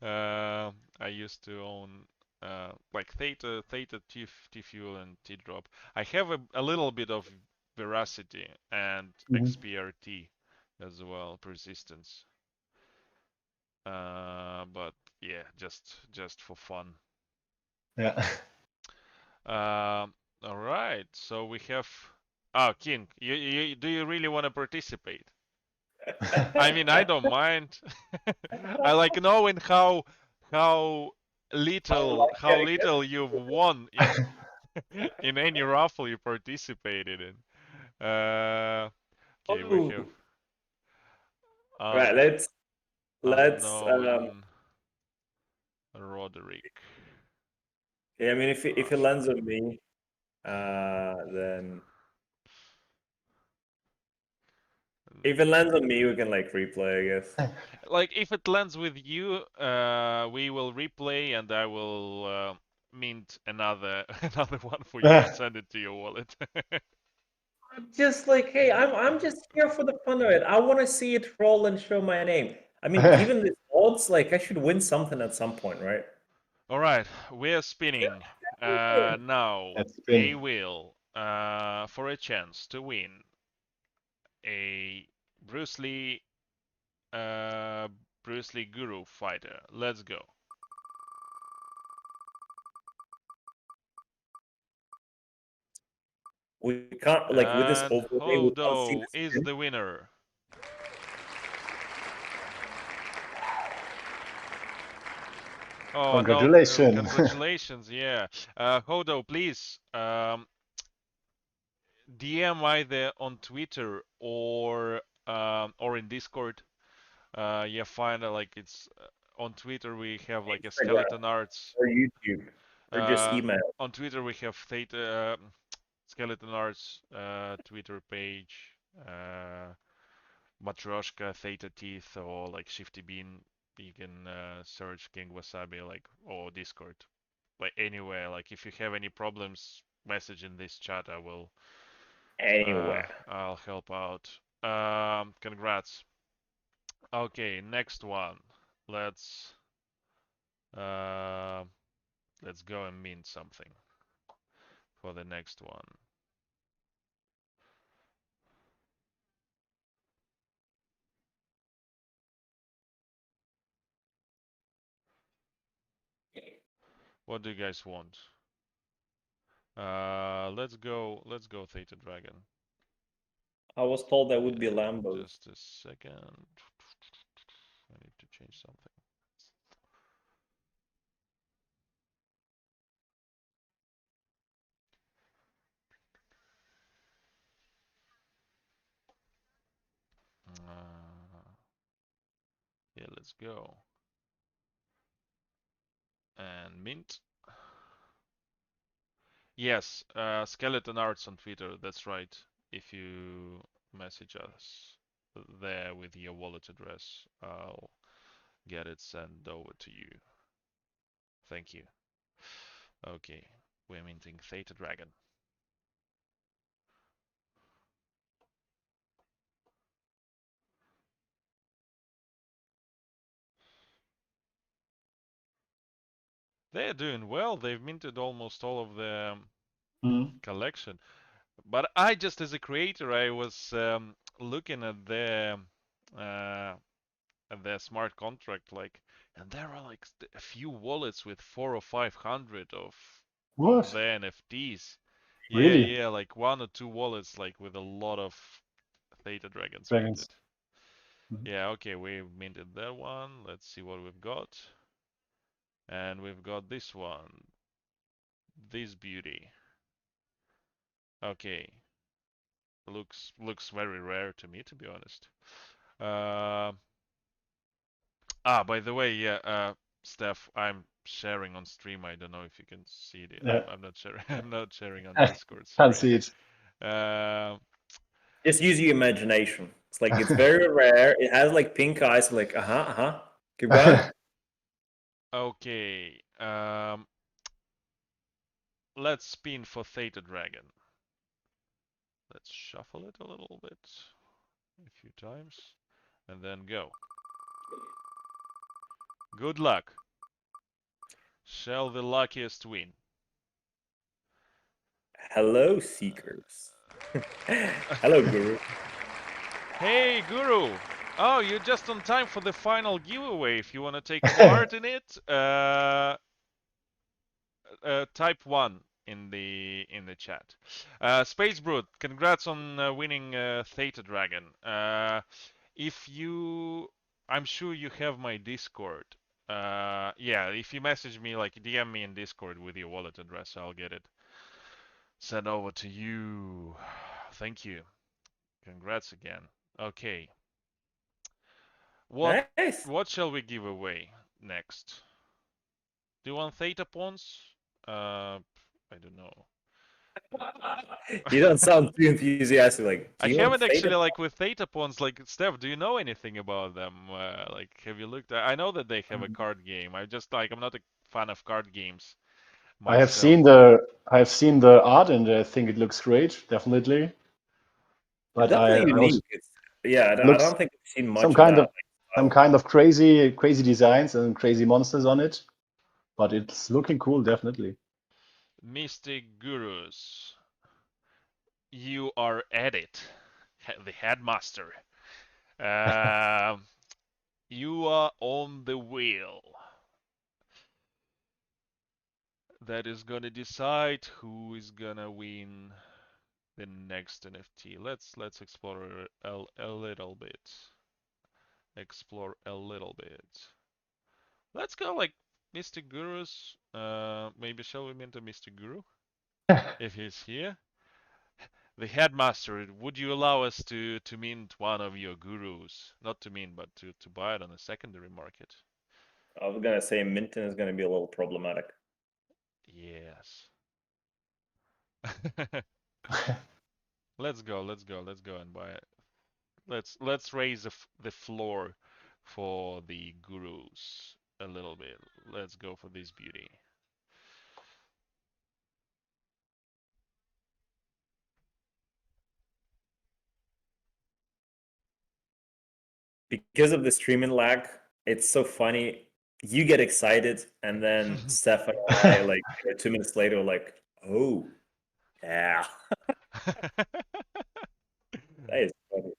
Yeah. I used to own like Theta, T-Fuel, and T-Drop. I have a little bit of Veracity and Mhm. XPRT as well, persistence. But yeah, just for fun. Yeah. All right, so we have. Oh, King, do you really want to participate? I mean, I don't mind. I like knowing how Yeah, little you've won in in any raffle you participated in. Okay, we have oh, un right. Let's unknown Roderick. yeah, I mean, if it Russian. lands on me, then if it lands on me, we can like replay, I guess. Like if it lands with you, we will replay and I will mint another another one for you and send it to your wallet. Just like, hey, I'm just here for the fun of it. I want to see it roll and show my name. I mean, given the odds, like I should win something at some point, right? All right, we're spinning now That's a been. wheel for a chance to win a Bruce Lee uh, Bruce Lee Guru fighter. Let's go. We can't like with this And overlay, we can't see Hodo the is screen. the winner. Oh no! Congratulations. Congratulations! Yeah, Hodo, please DM either on Twitter or in Discord. Yeah, find like it's on Twitter we have like a Instagram skeleton arts. or YouTube or just Uh, email. on Twitter we have Theta skeleton arts Twitter page. Matryoshka, Theta Teeth, or like Shifty Bean. You can search King Wasabi like or Discord, like anywhere. Like if you have any problems, message in this chat. Anywhere. I'll help out. Congrats. Okay, next one. Let's uh, let's go and mint something for the next one. What do you guys want? Let's go Theta Dragon. I was told that would be Yeah, Lambos. just a second. I need to change something. Yeah, let's go. And mint. Yes, Skeleton Arts on Twitter, that's right. If you message us there with your wallet address, I'll get it sent over to you. Thank you. Okay, we're minting Theta Dragon. They're doing well. They've minted almost all of the collection. But I just, as a creator, I was looking at their smart contract, like, and there are like a few wallets with 400 or 500 of What? the NFTs. Yeah, Really? yeah, like 1 or 2 wallets, like with a lot of Theta Dragons Dragons. minted. Yeah, okay, we minted that one. Let's see what we've got. And we've got this one. This beauty. Okay. Looks very rare to me, to be honest. By the way, yeah, Steff, I'm sharing on stream. I don't know if you can see it. Yeah. I'm not sharing. I'm not sharing on Discord. Can't Sorry. see it. Just use your imagination. It's like it's very rare. It has like pink eyes. Like Keep going. Okay. Let's spin for Theta Dragon. Let's shuffle it a little bit, a few times, and then go. Good luck. Shall the luckiest win? Hello, seekers. Hello, Guru. Hey, Guru. Oh, you're just on time for the final giveaway. If you want to take part in it, type 1 in the chat. Space Brood, congrats on winning Theta Dragon. If you, I'm sure you have my Discord. Yeah, if you message me, like DM me in Discord with your wallet address, I'll get it sent over to you. Thank you. Congrats again. Okay. Nice. What shall we give away next? Do you want Theta Pawns? I don't know. You don't sound too enthusiastic. Like, I do you want haven't actually, Theta? like, with Theta Pawns, like, Steff, do you know anything about them? Like, have you looked? I know that they have a card game. I just, like, I'm not a fan of card games I have myself. seen the art, and I think it looks great, definitely. But Definitely I also unique. I looks don't think I've seen much some of kind that. of some kind of crazy designs and crazy monsters on it. But it's looking cool, definitely. Mystic Gurus, you are at it. The headmaster. You are on the wheel. That is gonna decide who is gonna win the next NFT. Let's explore a little bit. Explore a little bit. Let's go like Mr. Gurus. Maybe shall we mint a Mr. Guru if he's here? The headmaster, would you allow us to mint one of your gurus? Not to mint, but to buy it on a secondary market. I was gonna say Minton is gonna be a little problematic. Yes. Let's go and buy it. Let's raise the floor for the gurus a little bit. Let's go for this beauty. Because of the streaming lag, it's so funny. You get excited, and then Steph and I, like 2 minutes later, like, oh, yeah. That is funny.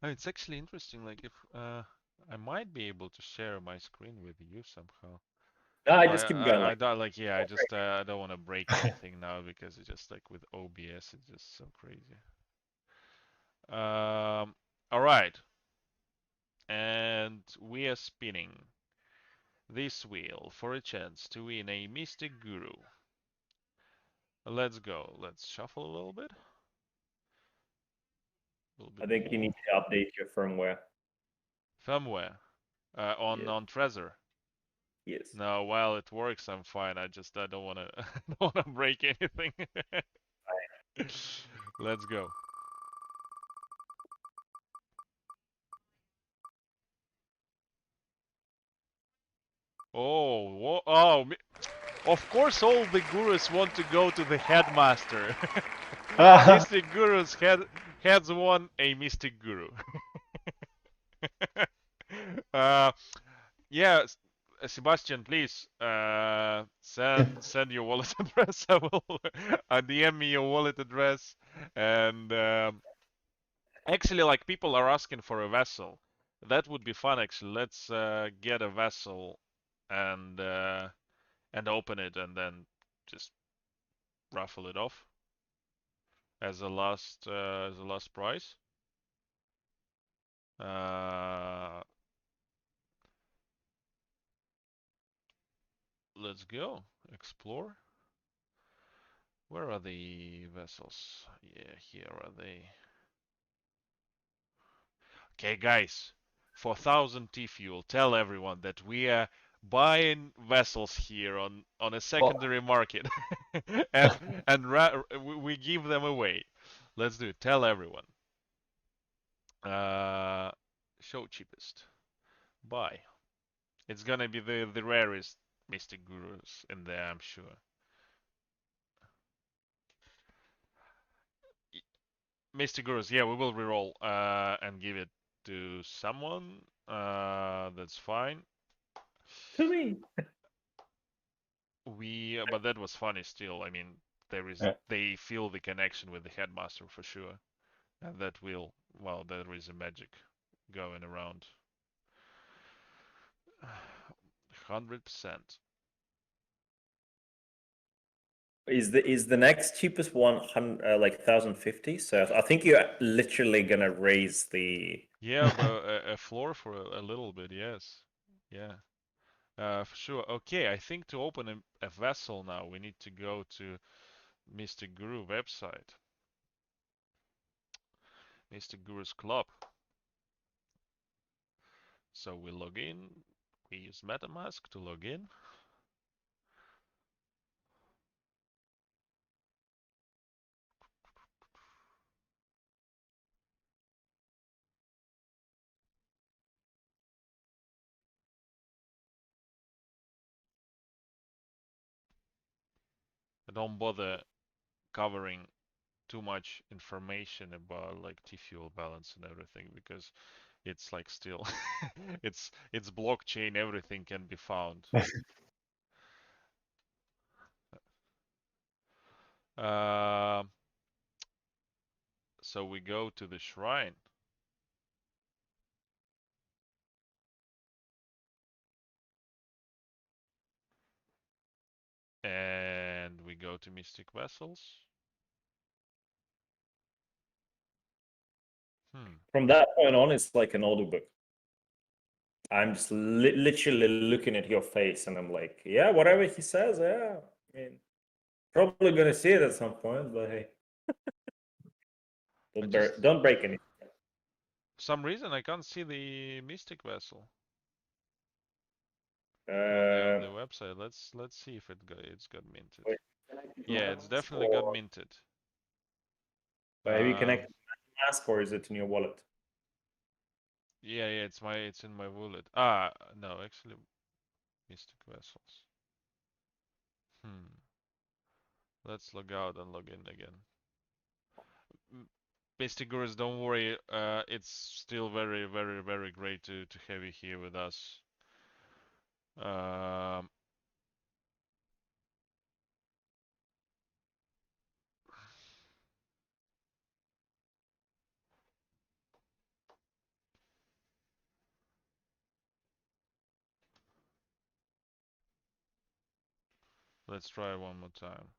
Oh, it's actually interesting. Like if I might be able to share my screen with you somehow. No, I Oh, just keep going. I don't like. Yeah, I just I don't want to break anything now because it's just like with OBS, it's just so crazy. All right, and we are spinning this wheel for a chance to win a Mystic Guru. Let's go. Let's shuffle a little bit. I think you need to update your firmware. Firmware on Trezor. Yes. No, while it works, I'm fine. I don't wanna don't wanna break anything. Let's go. Of course, all the gurus want to go to the headmaster. Mystic Gurus heads one a Mystic Guru. Yeah, Sebastian, please send your wallet address. I will DM me your wallet address. And actually, like, people are asking for a vessel. That would be fun. Actually, let's get a vessel and open it and then just raffle it off as a last prize. Let's go explore. Where are the vessels? Yeah, here are they. Okay, guys, for 1000 T fuel, tell everyone that we are buying vessels here on a secondary market, and we give them away. Let's do it. Tell everyone. Show cheapest. Buy. It's gonna be the rarest Mystic Gurus in there, I'm sure. Mystic Gurus, yeah, we will reroll and give it to someone. That's fine. To me. But that was funny still. I mean, they feel the connection with the headmaster for sure, and that will, well, there is a magic going around. 100%. Is the next cheapest one like 1050? So I think you're literally gonna raise the Yeah, but a floor for a little bit, yes. Yeah. For sure. Okay, I think to open a vessel now, we need to go to Mystic Guru website. Mystic Guru's Club. So we log in. We use MetaMask to log in. I don't bother covering too much information about like T-fuel balance and everything because it's like still it's blockchain, everything can be found. So we go to the shrine. And we go to Mystic Vessels. From that point on, it's like an audiobook. I'm just literally looking at your face, and I'm like, yeah, whatever he says, yeah. I mean, probably gonna see it at some point, but hey, don't break anything. For some reason I can't see the Mystic Vessel on the website. Let's see if it's got minted. Wait, yeah, it's definitely got minted. But have you connected to Mask, or is it in your wallet? Yeah, it's in my wallet. No, actually, Mystic Vessels. Let's log out and log in again. Mystic Gurus, don't worry. It's still very, very, very great to have you here with us. Let's try one more time.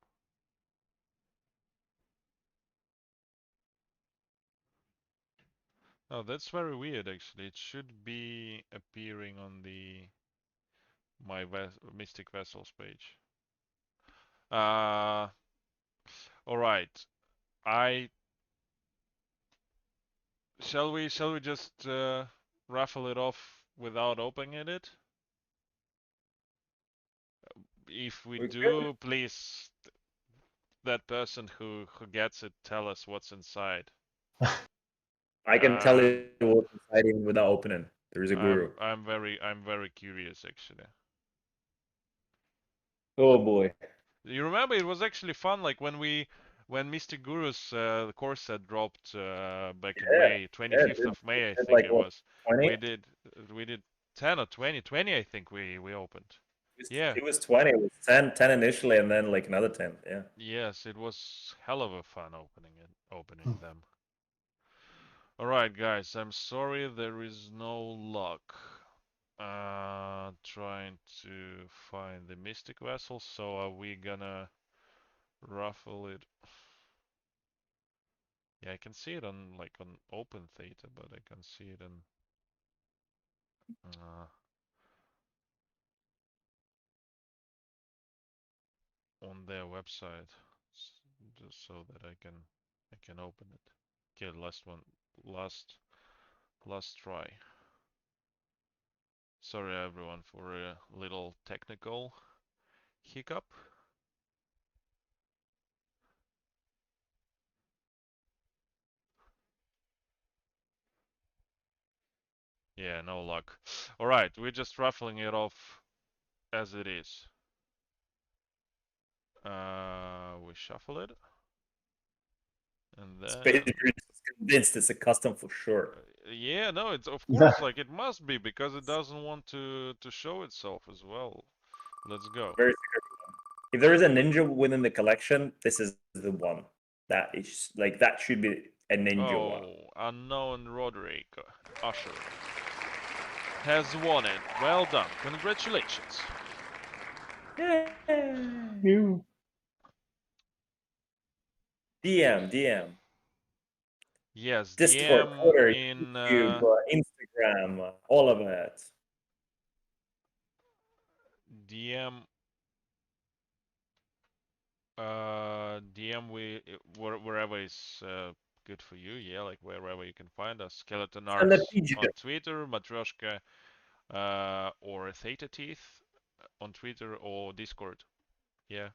Oh, that's very weird actually. It should be appearing on the my Mystic Vessels page. All right. Shall we just raffle it off without opening it? If we do, please, that person who gets it, tell us what's inside. I can tell you what's inside even without opening. There is a guru. I'm very curious actually. Oh boy. You remember it was actually fun, like when Mr. Guru's the course set dropped back in May, 25th of May, I think like, it was. 20? We did 10 or 20, 20 I think we opened. Yeah. It was 20. It was 10 initially, and then like another 10. Yeah. Yes, it was hell of a fun opening them. All right, guys, I'm sorry there is no luck. Trying to find the Mystic Vessel, so are we gonna raffle it? Yeah, I can see it on Open Theta, but I can see it on their website, just so that I can open it. Okay, last one, last try. Sorry everyone for a little technical hiccup. Yeah, no luck. Alright, we're just raffling it off as it is. We shuffle it. And then... convinced it's a custom for sure. Yeah, no, it's of course, like it must be, because it doesn't want to show itself as well. Let's go. Very if there is a ninja within the collection, this is the one. That is like that should be a ninja one. Oh, unknown Roderick Usher has won it. Well done. Congratulations. You. DM. Yes, Discord, DM Twitter, in YouTube, Instagram, all of it. DM DM wherever is good for you. Yeah, like wherever you can find us. Skeleton Arts on Twitter, Matryoshka or Theta Teeth on Twitter or Discord. Yeah.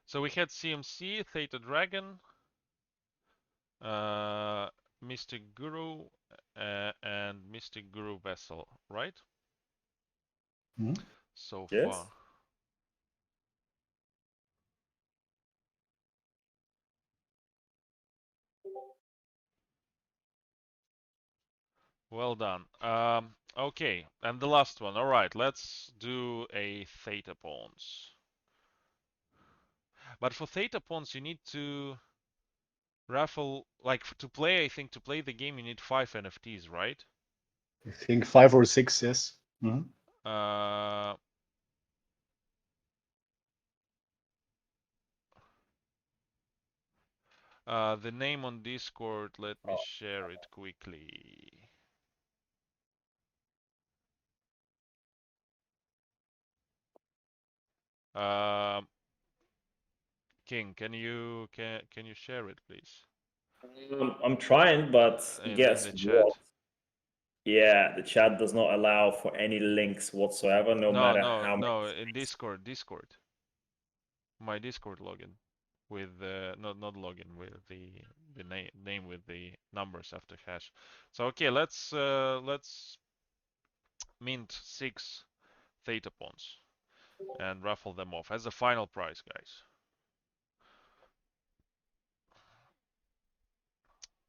So we had CMC, Theta Dragon, Mystic Guru, and Mystic Guru Vessel, right? So far. Well done. Okay, and the last one. All right, let's do a Theta Pawns. But for Theta Pawns, you need to raffle, like to play, I think to play the game, you need 5 NFTs, right? I think 5 or 6, yes. The name on Discord, let me share it quickly. King, can you share it, please? I'm trying, but guess in the chat. what? Yeah, the chat does not allow for any links whatsoever, no matter how many. No, in Discord. My Discord login with not login with the name with the numbers after hash. So okay, let's mint 6 Theta Pawns and raffle them off as a final prize, guys.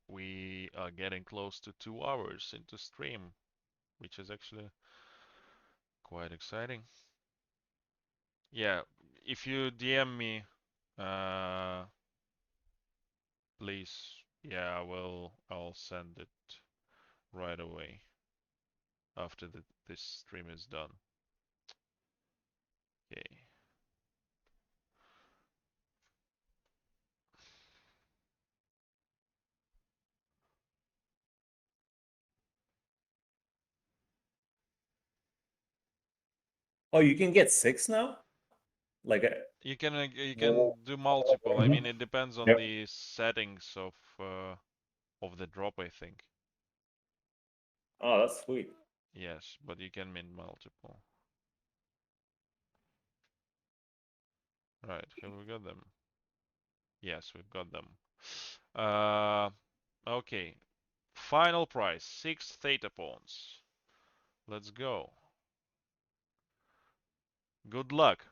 We are getting close to 2 hours into stream, which is actually quite exciting. Yeah, if you DM me, please, yeah, I'll send it right away after this stream is done. Okay. Oh, you can get 6 now? Like You can do multiple. I Mhm. mean, it depends on Yep. the settings of the drop, I think. oh, that's sweet. Yes, but you can mint multiple. Right, have we got them? Yes, we've got them. Okay. Final price, 6 Theta pawns. Let's go. Good luck.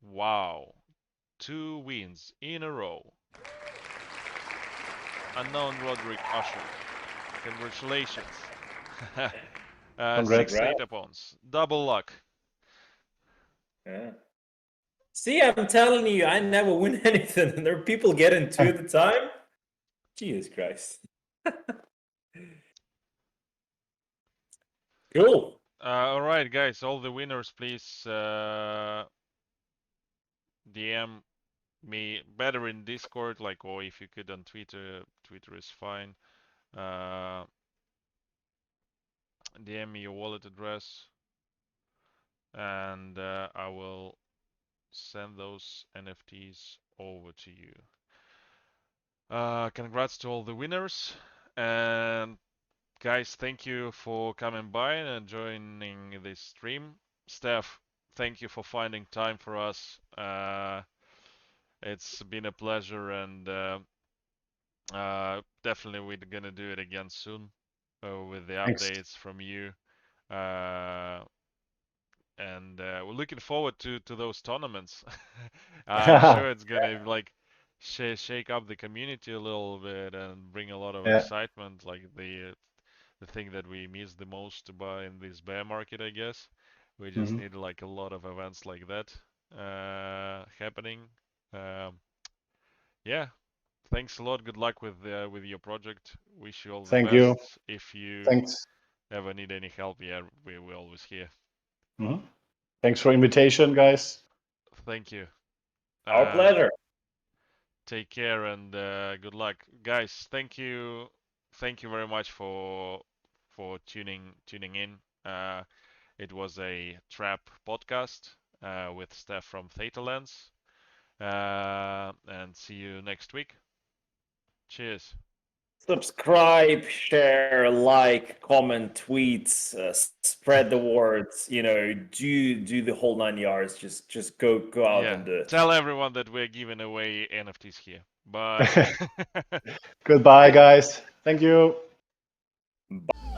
Wow. 2 wins in a row. Unknown Roderick Usher. Congratulations. 6 Congrats. Theta pawns. Double luck. Yeah. See, I'm telling you, I never win anything, and there are people getting 2 at the time. Jesus Christ. Cool. All right, guys, all the winners, please DM me better in Discord, like, or if you could on Twitter. Twitter is fine. DM me your wallet address, and I will send those NFTs over to you. Congrats to all the winners, and guys, thank you for coming by and joining this stream. Steff, thank you for finding time for us. It's been a pleasure, and definitely we're gonna do it again soon with the Thanks. updates from you. And we're looking forward to those tournaments. I'm sure it's gonna like shake up the community a little bit and bring a lot of Yeah. excitement, like the thing that we miss the most about in this bear market, I guess. We just Mhm. need like a lot of events like that happening. Um, yeah, thanks a lot. Good luck with your project. Wish you all the Thank you. best. If you Thanks. ever need any help, yeah, we're always here. Mhm. Thanks for invitation, guys. Thank you. Our pleasure. Take care and good luck, guys. Thank you very much for tuning in. It was a trap podcast with Steff from ThetaLands, and see you next week. Cheers. Subscribe, share, like, comment, tweets, spread the words. You know, do the whole 9 yards. Just go out Yeah, and do it. tell everyone that we're giving away NFTs here. Bye. Goodbye, guys. Thank you. Bye.